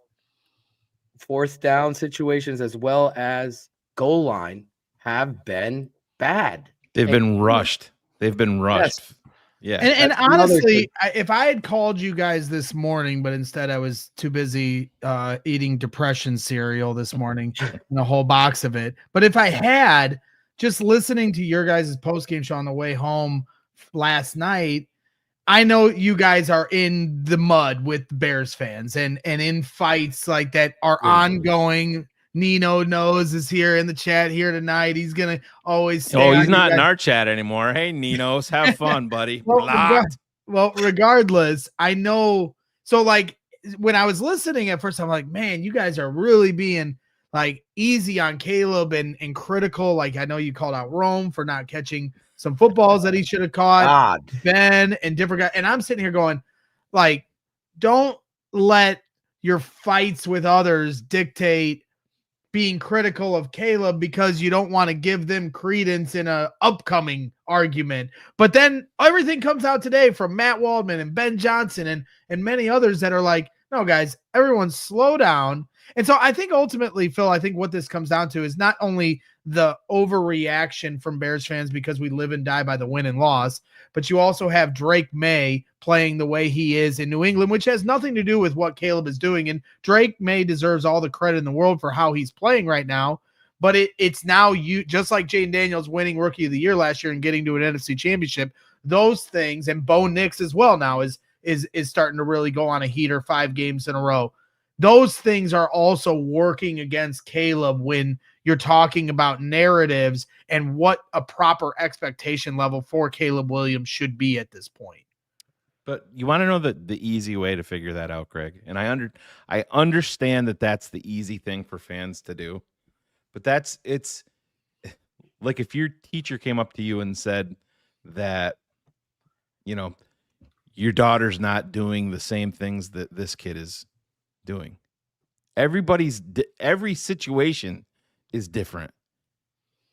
fourth down situations, as well as goal line, have been bad. They've been rushed. They've been rushed. Yes. Yeah. And honestly, if I had called you guys this morning, but instead I was too busy eating depression cereal this morning and a whole box of it. But if I had, just listening to your guys' post-game show on the way home last night, I know you guys are in the mud with Bears fans and in fights like that are ongoing. Nino knows is here in the chat here tonight. He's gonna always say, he's not in our chat anymore. Hey, Ninos, have fun, buddy. Well, regardless, I know. So, like, when I was listening at first, I'm like, man, you guys are really being like easy on Caleb and critical. Like, I know you called out Rome for not catching some footballs that he should have caught. Ben and different guys. And I'm sitting here going, like, don't let your fights with others dictate being critical of Caleb because you don't want to give them credence in a upcoming argument. But then everything comes out today from Matt Waldman and Ben Johnson and many others that are like, no, guys, everyone slow down. And so I think ultimately, Phil, I think what this comes down to is not only the overreaction from Bears fans because we live and die by the win and loss, but you also have Drake May playing the way he is in New England, which has nothing to do with what Caleb is doing. And Drake May deserves all the credit in the world for how he's playing right now. But it's now you, just like Jaden Daniels winning Rookie of the Year last year and getting to an NFC Championship, those things, and Bo Nix as well now is starting to really go on a heater 5 games in a row. Those things are also working against Caleb when you're talking about narratives and what a proper expectation level for Caleb Williams should be at this point. But you want to know the easy way to figure that out, Greg. And I understand that that's the easy thing for fans to do. But it's like if your teacher came up to you and said that, you know, your daughter's not doing the same things that this kid is doing. Every situation is different.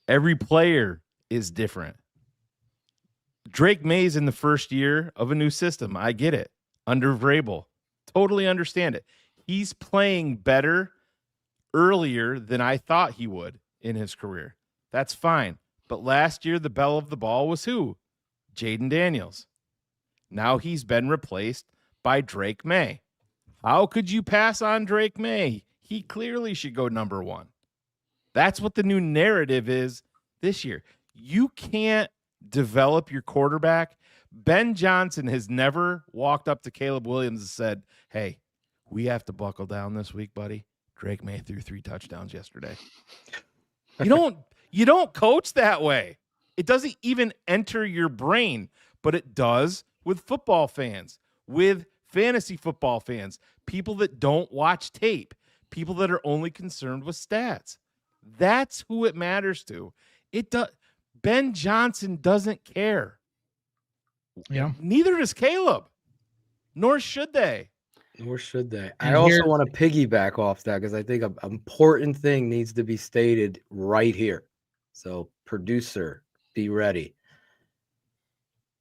Every player is different. Drake May's in the first year of a new system. I get it. Under Vrabel. Totally understand it. He's playing better earlier than I thought he would in his career. That's fine. But last year, the belle of the ball was who? Jaden Daniels. Now he's been replaced by Drake May. How could you pass on Drake May? He clearly should go number 1. That's what the new narrative is this year. You can't develop your quarterback. Ben Johnson has never walked up to Caleb Williams and said, hey, we have to buckle down this week, buddy. Drake May threw 3 touchdowns yesterday. You don't coach that way. It doesn't even enter your brain, but it does with football fans, with fantasy football fans, people that don't watch tape, people that are only concerned with stats. That's who it matters to. Ben Johnson doesn't care. Yeah. Neither does Caleb. Nor should they. I also want to piggyback off that because I think an important thing needs to be stated right here. So, producer, be ready.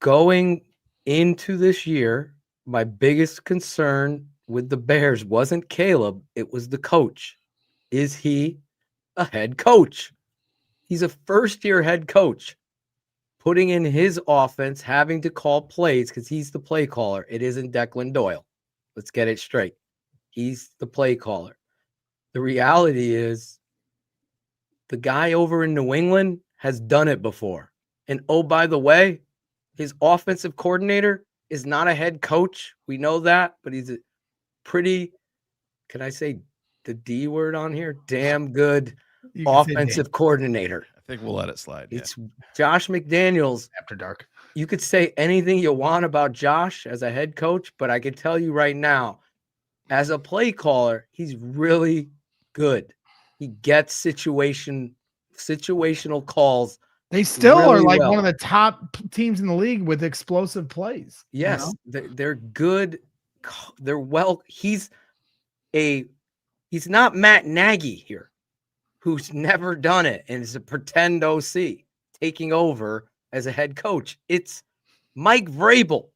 Going into this year, my biggest concern with the Bears wasn't Caleb, it was the coach. Is he a head coach? He's a first-year head coach. Putting in his offense, having to call plays because he's the play caller. It isn't Declan Doyle. Let's get it straight. He's the play caller. The reality is the guy over in New England has done it before. And oh, by the way, his offensive coordinator is not a head coach. We know that, but he's a pretty, can I say the D word on here? Damn good offensive coordinator. I think we'll let it slide. Yeah. It's Josh McDaniels. After Dark. You could say anything you want about Josh as a head coach, but I can tell you right now, as a play caller, he's really good. He gets situational calls. They still really are like well. one of the top teams in the league with explosive plays. Yes, they're good. They're well. He's not Matt Nagy here, who's never done it and is a pretend OC taking over as a head coach. It's Mike Vrabel,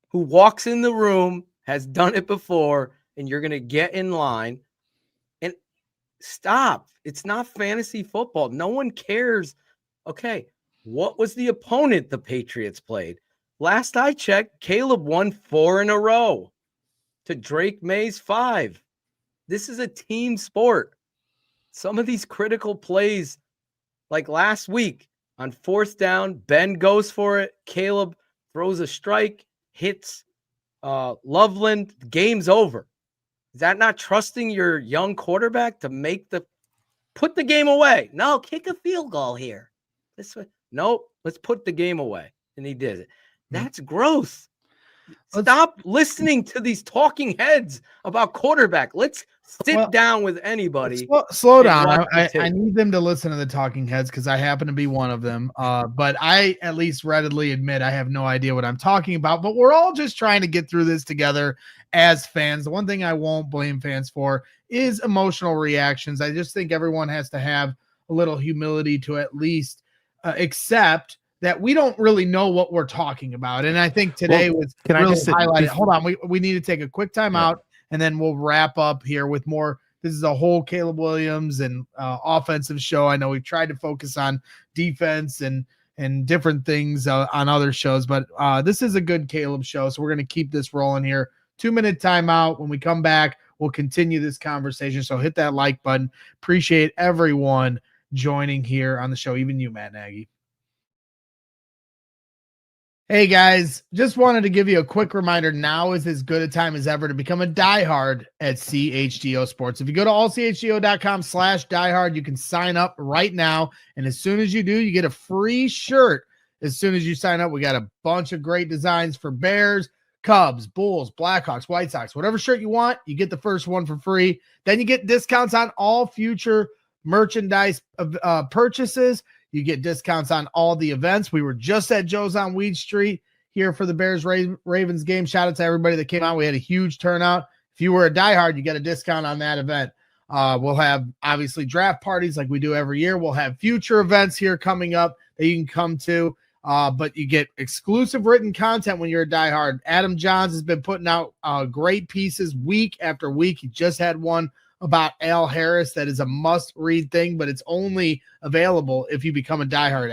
who walks in the room, has done it before, and you're going to get in line and stop. It's not fantasy football. No one cares. Okay, what was the opponent the Patriots played? Last I checked, Caleb won 4 in a row to Drake May's 5. This is a team sport. Some of these critical plays, like last week on 4th down, Ben goes for it. Caleb throws a strike, hits Loveland. Game's over. Is that not trusting your young quarterback to put the game away? No, kick a field goal here. Nope, let's put the game away. And he did it. That's gross. Stop listening to these talking heads about quarterback. Let's sit down with anybody. Slow down. I need them to listen to the talking heads because I happen to be one of them. But I at least readily admit I have no idea what I'm talking about. But we're all just trying to get through this together as fans. The one thing I won't blame fans for is emotional reactions. I just think everyone has to have a little humility to at least accept that we don't really know what we're talking about. And I think today was really highlighted. Hold on. We need to take a quick time out and then we'll wrap up here with more. This is a whole Caleb Williams and offensive show. I know we've tried to focus on defense and different things on other shows, but this is a good Caleb show. So we're going to keep this rolling here. 2-minute timeout. When we come back, we'll continue this conversation. So hit that like button. Appreciate everyone joining here on the show. Even you, Matt Nagy. Hey guys, just wanted to give you a quick reminder. Now is as good a time as ever to become a diehard at CHGO Sports. If you go to allchgo.com/diehard, you can sign up right now. And as soon as you do, you get a free shirt. As soon as you sign up, we got a bunch of great designs for Bears, Cubs, Bulls, Blackhawks, White Sox, whatever shirt you want, you get the first one for free. Then you get discounts on all future merchandise purchases. You get discounts on all the events. We were just at Joe's on Weed Street here for the Bears Ravens game. Shout out to everybody that came out. We had a huge turnout. If you were a diehard, you get a discount on that event. We'll have obviously draft parties like we do every year. We'll have future events here coming up that you can come to. But you get exclusive written content when you're a diehard. Adam Johns has been putting out great pieces week after week. He just had one about Al Harris that is a must-read thing, but it's only available if you become a diehard.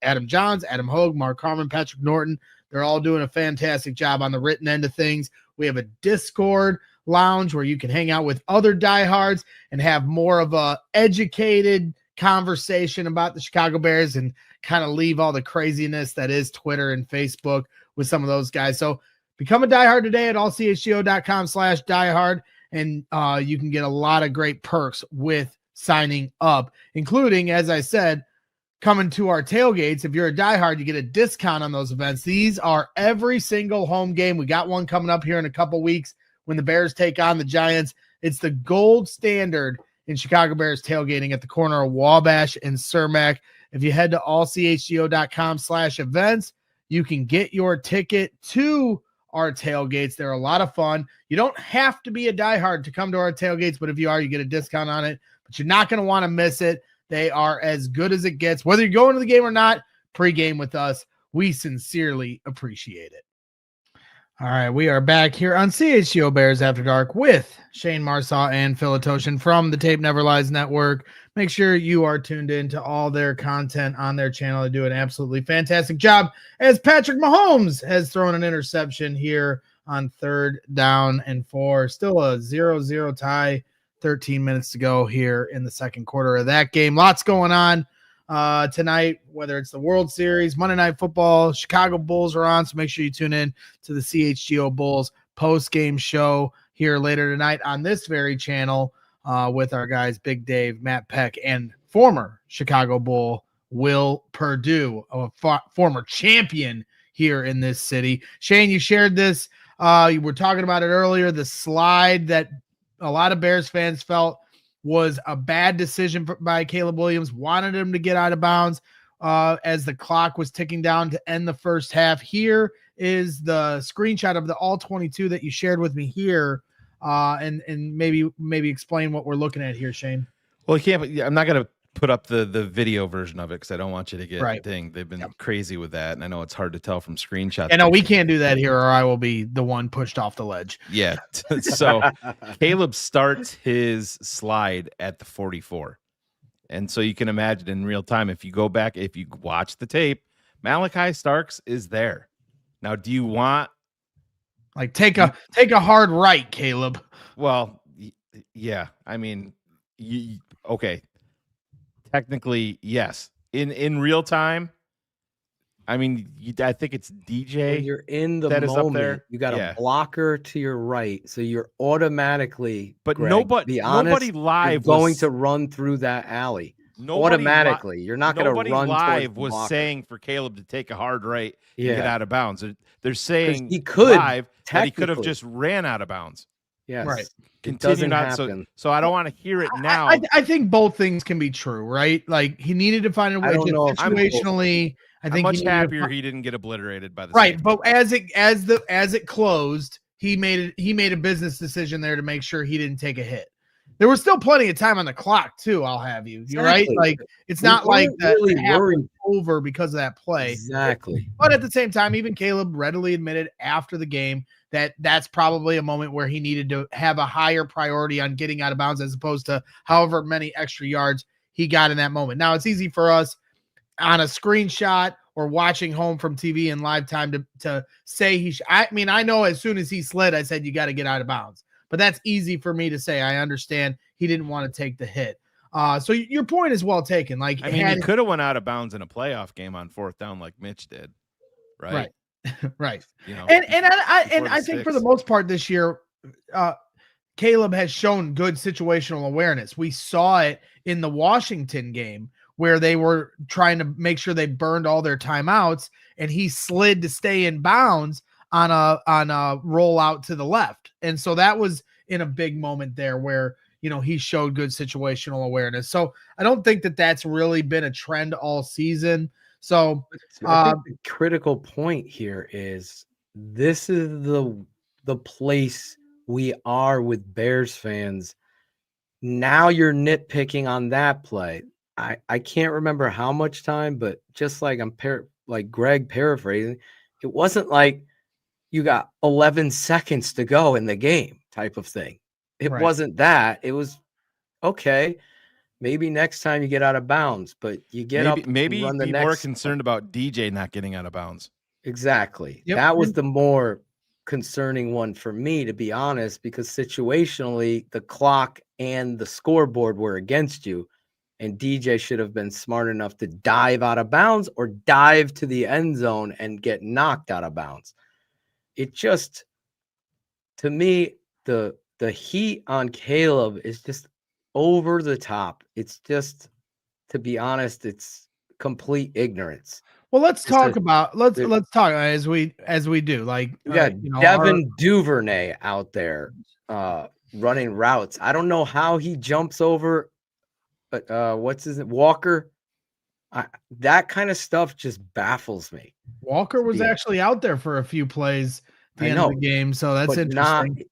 Adam Johns, Adam Hogue, Mark Harmon, Patrick Norton, they're all doing a fantastic job on the written end of things. We have a Discord lounge where you can hang out with other diehards and have more of a educated conversation about the Chicago Bears and kind of leave all the craziness that is Twitter and Facebook with some of those guys. So become a diehard today at allchgo.com/diehard. And you can get a lot of great perks with signing up, including, as I said, coming to our tailgates. If you're a diehard, you get a discount on those events. These are every single home game. We got one coming up here in a couple weeks when the Bears take on the Giants. It's the gold standard in Chicago Bears tailgating at the corner of Wabash and Cermak. If you head to allchgo.com/events, you can get your ticket to our tailgates. They're a lot of fun. You don't have to be a diehard to come to our tailgates, but if you are, you get a discount on it. But you're not going to want to miss it. They are as good as it gets. Whether you're going to the game or not, pregame with us. We sincerely appreciate it. All right, we are back here on CHGO Bears After Dark with Shayne Marsaw and Phil Ottochian from the Tape Never Lies Network. Make sure you are tuned in to all their content on their channel. They do an absolutely fantastic job as Patrick Mahomes has thrown an interception here on 3rd down and 4. Still a 0-0 tie, 13 minutes to go here in the second quarter of that game. Lots going on tonight, whether it's the World Series, Monday Night Football, Chicago Bulls are on, so make sure you tune in to the CHGO Bulls post-game show here later tonight on this very channel with our guys Big Dave, Matt Peck, and former Chicago Bull Will Perdue, a former champion here in this city. Shayne, you shared this. You were talking about it earlier, the slide that a lot of Bears fans felt was a bad decision by Caleb Williams, wanted him to get out of bounds as the clock was ticking down to end the first half. Here is the screenshot of the all 22 that you shared with me here, and maybe explain what we're looking at here, Shayne. Well, I'm not going to put up the video version of it because I don't want you to get dinged. They've been crazy with that, and I know it's hard to tell from screenshots. And no, we can't do that here, or I will be the one pushed off the ledge. Yeah. So Caleb starts his slide at the 44. And so you can imagine in real time, if you go back, if you watch the tape, Malachi Starks is there. Now, do you want take a hard right, Caleb? Well, yeah. I mean, okay. Technically, yes. In real time, I mean, I think it's DJ. When you're in the that is up there. moment. You got a blocker to your right, so you're automatically. But Greg, nobody live going to run through that alley. Automatically, you're not going to run. Live was saying for Caleb to take a hard right and get out of bounds. They're saying he could live that he could have just ran out of bounds. Yes. Right. Continue not so I don't want to hear it now. I think both things can be true, right? Like he needed to find a way situationally. I think I'm much happier he didn't get obliterated by the right. But as it closed, he made a business decision there to make sure he didn't take a hit. There was still plenty of time on the clock too. I'll have you. You're right. Like it's not like that really over because of that play. Exactly. But at the same time, even Caleb readily admitted after the game that that's probably a moment where he needed to have a higher priority on getting out of bounds as opposed to however many extra yards he got in that moment. Now, it's easy for us on a screenshot or watching home from TV in live time to say I know as soon as he slid, I said, you got to get out of bounds. But that's easy for me to say. I understand he didn't want to take the hit. So your point is well taken. Like, I mean, he could have went out of bounds in a playoff game on 4th down like Mitch did, right? Right. You know, and I think for the most part this year, Caleb has shown good situational awareness. We saw it in the Washington game where they were trying to make sure they burned all their timeouts, and he slid to stay in bounds on a rollout to the left. And so that was in a big moment there where, he showed good situational awareness. So I don't think that that's really been a trend all season. So I think the critical point here is this is the place we are with Bears fans. Now you're nitpicking on that play. I can't remember how much time, but just like like Greg paraphrasing, it wasn't like you got 11 seconds to go in the game type of thing. It wasn't that. It was okay. Maybe next time you get out of bounds, but you get maybe run the be next more concerned about DJ not getting out of bounds. Exactly. Yep. That was the more concerning one for me, to be honest, because situationally the clock and the scoreboard were against you, and DJ should have been smart enough to dive out of bounds or dive to the end zone and get knocked out of bounds. It just, to me, the heat on Caleb is just over the top. It's just, to be honest, it's complete ignorance. Well, let's talk as we do. Like we got Devin Duvernay out there running routes. I don't know how he jumps over, but Walker. That kind of stuff just baffles me. Walker was actually out there for a few plays at the end of the game, so that's interesting.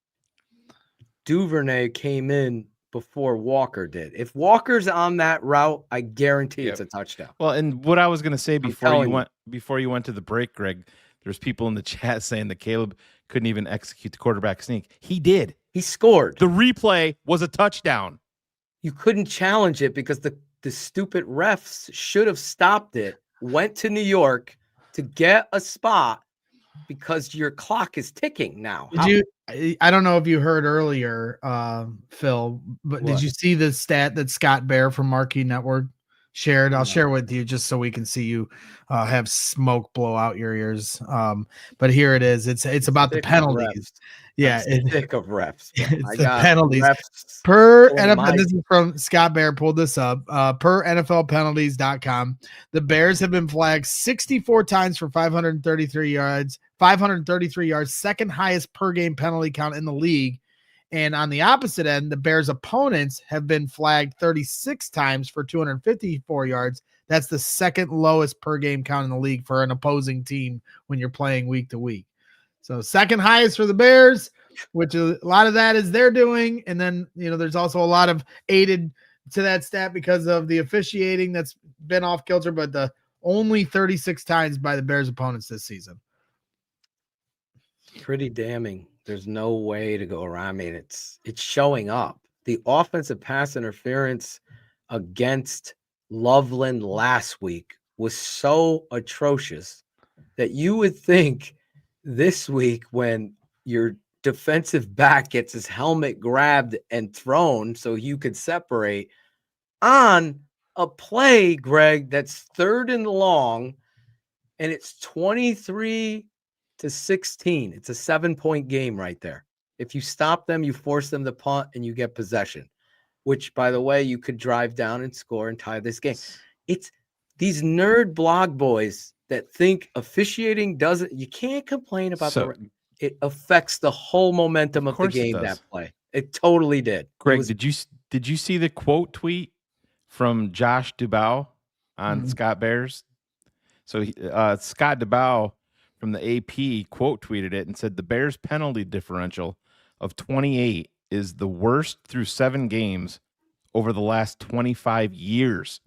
Duvernay came in before Walker did. If Walker's on that route, I guarantee it's a touchdown. Well, and what I was going to say before you went to the break, Greg, there's people in the chat saying that Caleb couldn't even execute the quarterback sneak. He did. He scored. The replay was a touchdown. You couldn't challenge it because the stupid refs should have stopped it, went to New York to get a spot because your clock is ticking now. I don't know if you heard earlier, Phil, but What? did you see the stat that Scott Bair from Marquee Network shared? I'll share with you just so we can see you have smoke blow out your ears. But here it is. It's about the penalties. Yeah, Sick of refs. It's the penalties per NFL. This is from Scott Bair. Pulled this up per NFLpenalties.com. The Bears have been flagged 64 times for 533 yards. 533 yards, second highest per game penalty count in the league. And on the opposite end, the Bears' opponents have been flagged 36 times for 254 yards. That's the second lowest per game count in the league for an opposing team when you're playing week to week. So second highest for the Bears, which a lot of that is they're doing. And then, there's also a lot of aided to that stat because of the officiating that's been off kilter, but the only 36 times by the Bears' opponents this season. Pretty damning. There's no way to go around. I mean, it's showing up. The offensive pass interference against Loveland last week was so atrocious that you would think this week, when your defensive back gets his helmet grabbed and thrown so you could separate on a play, Greg, that's 3rd and long, and it's 23-16. It's a 7-point game right there. If you stop them, you force them to punt and you get possession, which, by the way, you could drive down and score and tie this game. It's these nerd blog boys that think officiating doesn't. You can't complain about it affects the whole momentum of the game. That play, it totally did. Greg, did you see the quote tweet from Josh Dubow on Scott Bears? So Scott Dubow from the AP quote tweeted it and said the Bears penalty differential of 28 is the worst through 7 games over the last 25 years.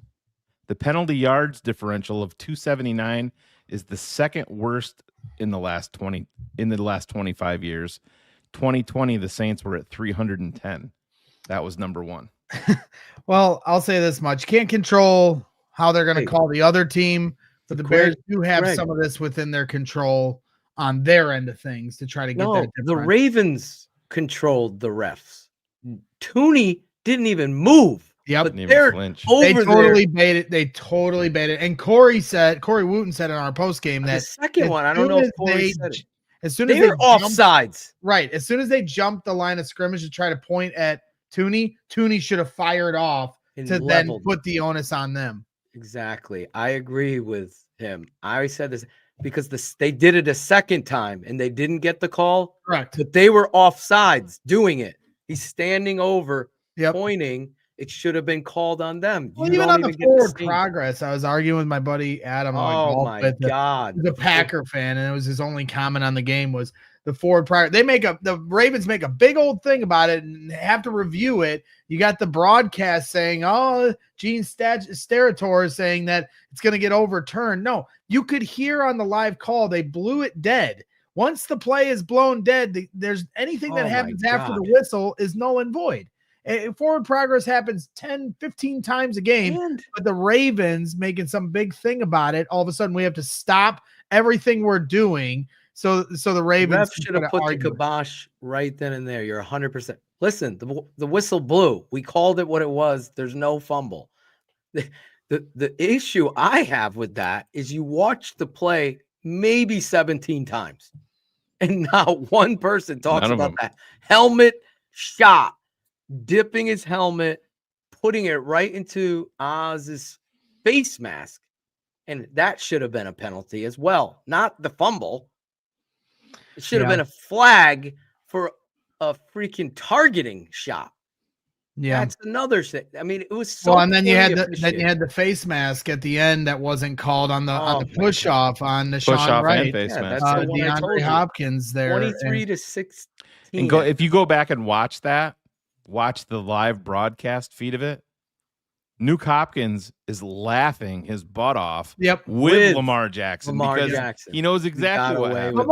The penalty yards differential of 279 is the second worst in the last 25 years. 2020, the Saints were at 310. That was number 1. Well, I'll say this much. Can't control how they're going to call the other team, but the Bears do have some of this within their control on their end of things to try to get that difference. The Ravens controlled the refs. Tooney didn't even move. Yep. But they're they totally baited. They totally baited. And Corey Wooten said in our post game that the second one, I don't know if Corey said it. As soon as they were offsides. Right. As soon as they jumped the line of scrimmage to try to point at Tooney should have fired off to then put the onus on them. Exactly. I agree with him. I said this because they did it a second time and they didn't get the call. Correct. But they were offsides doing it. He's standing over, pointing. It should have been called on them. Well, even on the forward progress, I was arguing with my buddy Adam. Oh my God. The Packer fan, and it was his only comment on the game was the forward progress. The Ravens make a big old thing about it and have to review it. You got the broadcast saying, Gene Steratore is saying that it's going to get overturned. No, you could hear on the live call, they blew it dead. Once the play is blown dead, there's anything that happens after the whistle is null and void. Forward progress happens 10, 15 times a game, but the Ravens making some big thing about it. All of a sudden, we have to stop everything we're doing. So the Ravens should have put the kibosh right then and there. You're 100%. Listen, the whistle blew. We called it what it was. There's no fumble. The issue I have with that is you watch the play maybe 17 times, and not one person talks about that helmet shot. Dipping his helmet, putting it right into Oz's face mask. And that should have been a penalty as well. Not the fumble. It should have been a flag for a freaking targeting shot. Yeah. That's another thing. I mean, it was so and then you had the face mask at the end that wasn't called on the push off on the Sean Wright. Face mask. That's DeAndre Hopkins there. 23-16. And if you go back and watch that, watch the live broadcast feed of it. Nuke Hopkins is laughing his butt off Yep. with Lamar Jackson because Jackson. he knows exactly got what away happened. with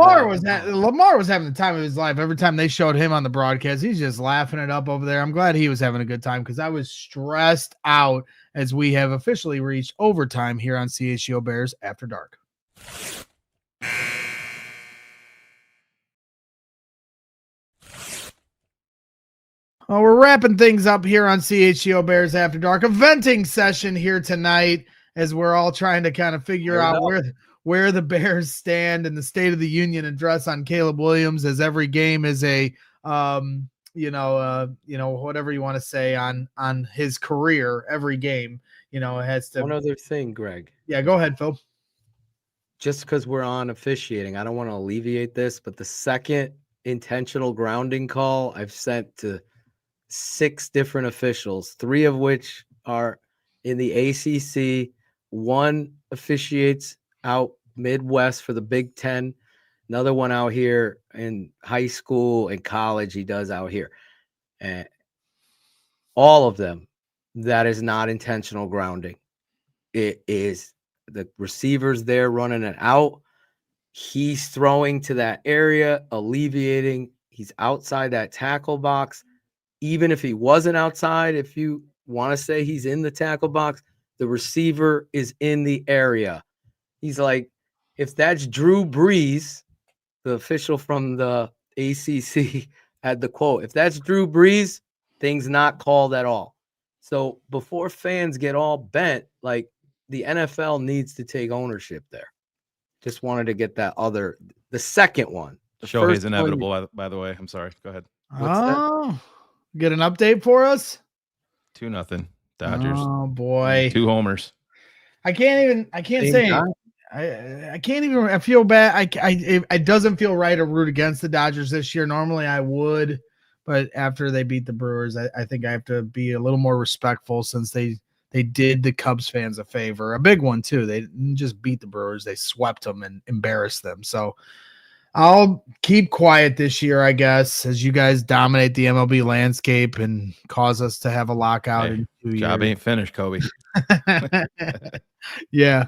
Lamar was having the time of his life. Every time they showed him on the broadcast, he's just laughing it up over there. I'm glad he was having a good time because I was stressed out as we have officially reached overtime here on CHGO Bears After Dark. Well, we're wrapping things up here on CHGO Bears After Dark, a venting session here tonight as we're all trying to kind of figure out where the Bears stand in the State of the Union address on Caleb Williams, as every game is a whatever you want to say on his career. Every game, it has to. One other thing, Greg. Yeah, go ahead, Phil. Just because we're on officiating, I don't want to alleviate this, but the second intentional grounding call I've sent to 6 different officials, 3 of which are in the ACC. 1 officiates out Midwest for the Big Ten. Another one out here in high school and college. He does out here. And all of them, that is not intentional grounding. It is the receivers there running it out. He's throwing to that area, alleviating. He's outside that tackle box. Even if he wasn't outside, if you want to say he's in the tackle box, the receiver is in the area. He's like, if that's Drew Brees, the official from the ACC had the quote, if that's Drew Brees, things not called at all. So before fans get all bent, like the NFL needs to take ownership there. Just wanted to get the second one. The Show is first inevitable, by the way. I'm sorry. Go ahead. Get an update for us? 2-0 Dodgers. Oh boy, 2 homers. I can't say I can't even. I feel bad. It doesn't feel right to root against the Dodgers this year. Normally I would, but after they beat the Brewers, I think I have to be a little more respectful since they did the Cubs fans a favor, a big one too. They didn't just beat the Brewers; they swept them and embarrassed them. So I'll keep quiet this year, I guess, as you guys dominate the MLB landscape and cause us to have a lockout in 2 years. Job ain't finished, Kobe. Yeah.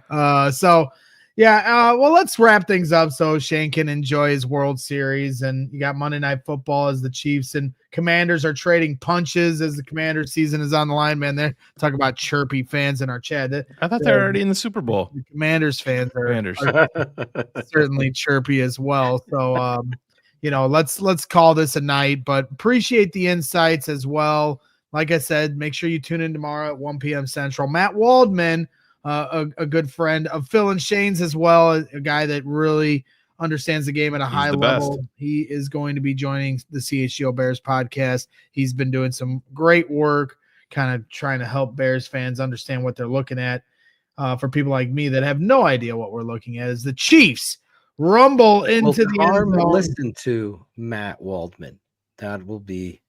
Well, let's wrap things up so Shane can enjoy his World Series. And you got Monday Night Football as the Chiefs and Commanders are trading punches as the Commanders season is on the line, man. They're talking about chirpy fans in our chat. I thought they were already in the Super Bowl. The Commanders fans are certainly chirpy as well. So, let's call this a night, but appreciate the insights as well. Like I said, make sure you tune in tomorrow at 1 p.m. Central. Matt Waldman, a good friend of Phil and Shane's as well, a guy that really understands the game at a high level. Best. He is going to be joining the CHGO Bears podcast. He's been doing some great work, kind of trying to help Bears fans understand what they're looking at. For people like me that have no idea what we're looking at, is the Chiefs rumble into the end zone. Listen to Matt Waldman. That will be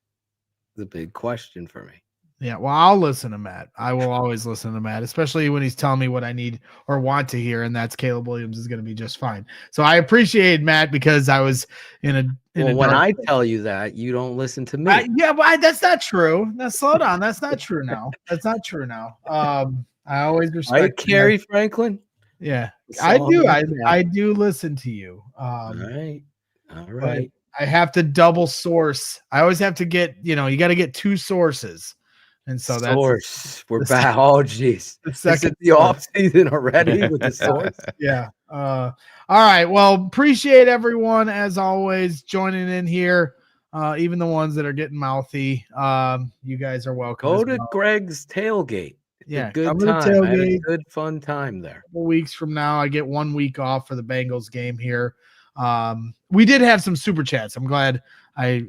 the big question for me. Yeah, well, I'll listen to Matt. I will always listen to Matt, especially when he's telling me what I need or want to hear, and that's Caleb Williams is going to be just fine. So I appreciate Matt because I was when I tell you that, you don't listen to me. That's not true. Now slow down. That's not true now. That's not true now. I always respect Kerry Franklin. Yeah, I do. I do listen to you. All right. I have to double source. I always have to get, you got to get 2 sources. And so that's we're back. Oh, geez. Is it the off season already with the source? Yeah. All right. Well, appreciate everyone as always joining in here. Even the ones that are getting mouthy. You guys are welcome. Go to Greg's tailgate. Yeah, good time. I had a good fun time there. A couple weeks from now, I get 1 week off for the Bengals game here. We did have some super chats. I'm glad I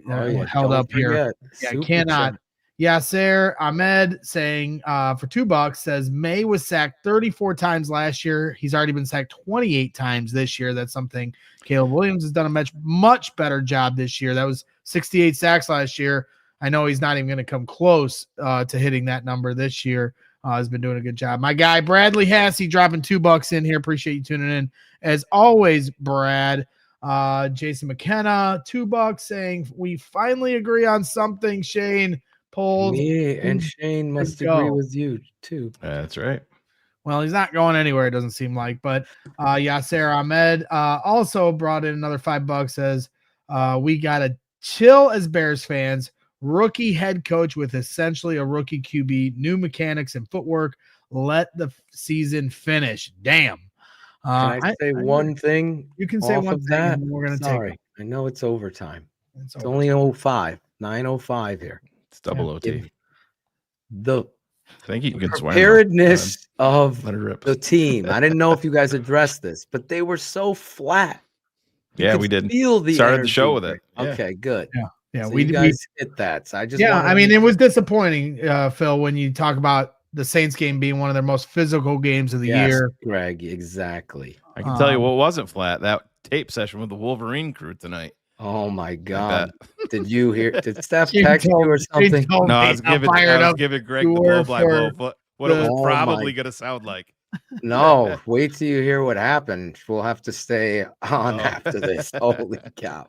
held up here. Yeah, I cannot. Yasser Ahmed saying for $2 says May was sacked 34 times last year. He's already been sacked 28 times this year. That's something Caleb Williams has done a much better job this year. That was 68 sacks last year. I know he's not even going to come close to hitting that number this year. Has been doing a good job. My guy Bradley Hassey dropping $2 in here. Appreciate you tuning in as always, Brad. Jason McKenna $2 saying we finally agree on something. Shane, pulled. Me and Shane must agree with you too. That's right. Well, he's not going anywhere, it doesn't seem like. But Yasser Ahmed also brought in another $5. Says we gotta chill as Bears fans. Rookie head coach with essentially a rookie QB, new mechanics and footwork. Let the season finish. Damn. Can I say one thing? You can say one thing. That And we're gonna Sorry, I know it's overtime. It's only 9:05 here. It's double OT. The I think you can swear. preparedness of Let it rip. the team. I didn't know if you guys addressed this, but they were so flat. Yeah, we did. Feel the Started the energy show with there. it. Yeah. Okay, good. Yeah, So we you guys hit that. So I just I mean, it was disappointing, Phil, when you talk about the Saints game being one of their most physical games of the year. Greg, exactly. I can tell you what wasn't flat. That tape session with the Wolverine crew tonight. Oh my God! Did you hear? Did Steph text you or She something? told No, me I was how giving fired up Greg the you were blow-by-blow. What it was Oh probably my- going to sound like. No, wait till you hear what happened. We'll have to stay on after this. Holy cow!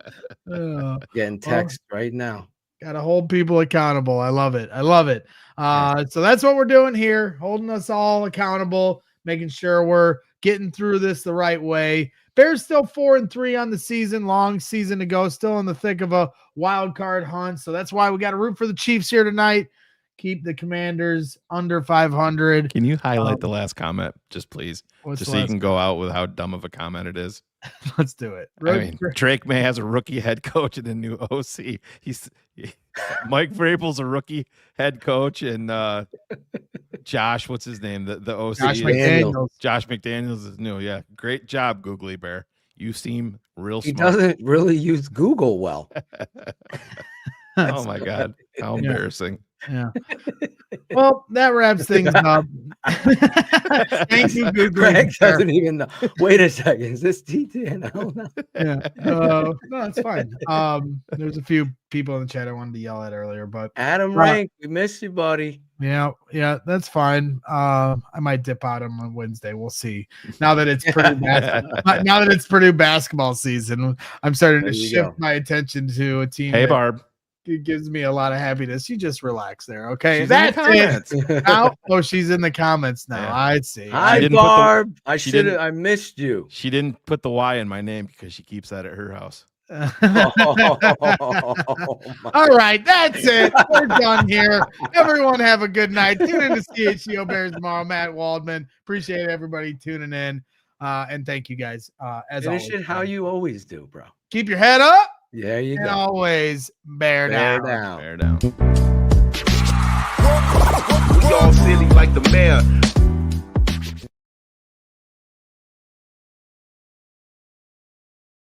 Getting text right now. Got to hold people accountable. I love it. So that's what we're doing here, holding us all accountable, making sure we're getting through this the right way. Bears still 4-3 on the season, long season to go, still in the thick of a wild card hunt. So that's why we got to root for the Chiefs here tonight. Keep the Commanders under 500. Can you highlight the last comment, just please? Just so you can go out with how dumb of a comment it is. Let's do it. I mean, Drake May has a rookie head coach and a new OC. Mike Vrabel's a rookie head coach, and Josh, what's his name? The OC. Josh McDaniels is new. Yeah, great job, Googly Bear. You seem real smart. He doesn't really use Google well. Oh my God, how embarrassing. Yeah. Well, that wraps things up. Thank you, Google. Greg doesn't even know. Wait a second. Is this TTNL? Yeah. No, it's fine. There's a few people in the chat I wanted to yell at earlier, but Adam Rank, we miss you, buddy. Yeah, that's fine. I might dip out on Wednesday. We'll see. Now that it's Purdue basketball season, I'm starting to shift my attention to a team. Hey, Barb. It gives me a lot of happiness. You just relax there, okay? She's That's it. Now, she's in the comments now. Yeah. I see. Hi, Barb. I missed you. She didn't put the Y in my name because she keeps that at her house. All right, that's it. We're done here. Everyone have a good night. Tune in to CHGO Bears tomorrow. Matt Waldman. Appreciate everybody tuning in. And thank you guys. As always. Finish it how you always do, bro. Keep your head up. There you and go. Always bear down. Bear down. We all silly like the mayor.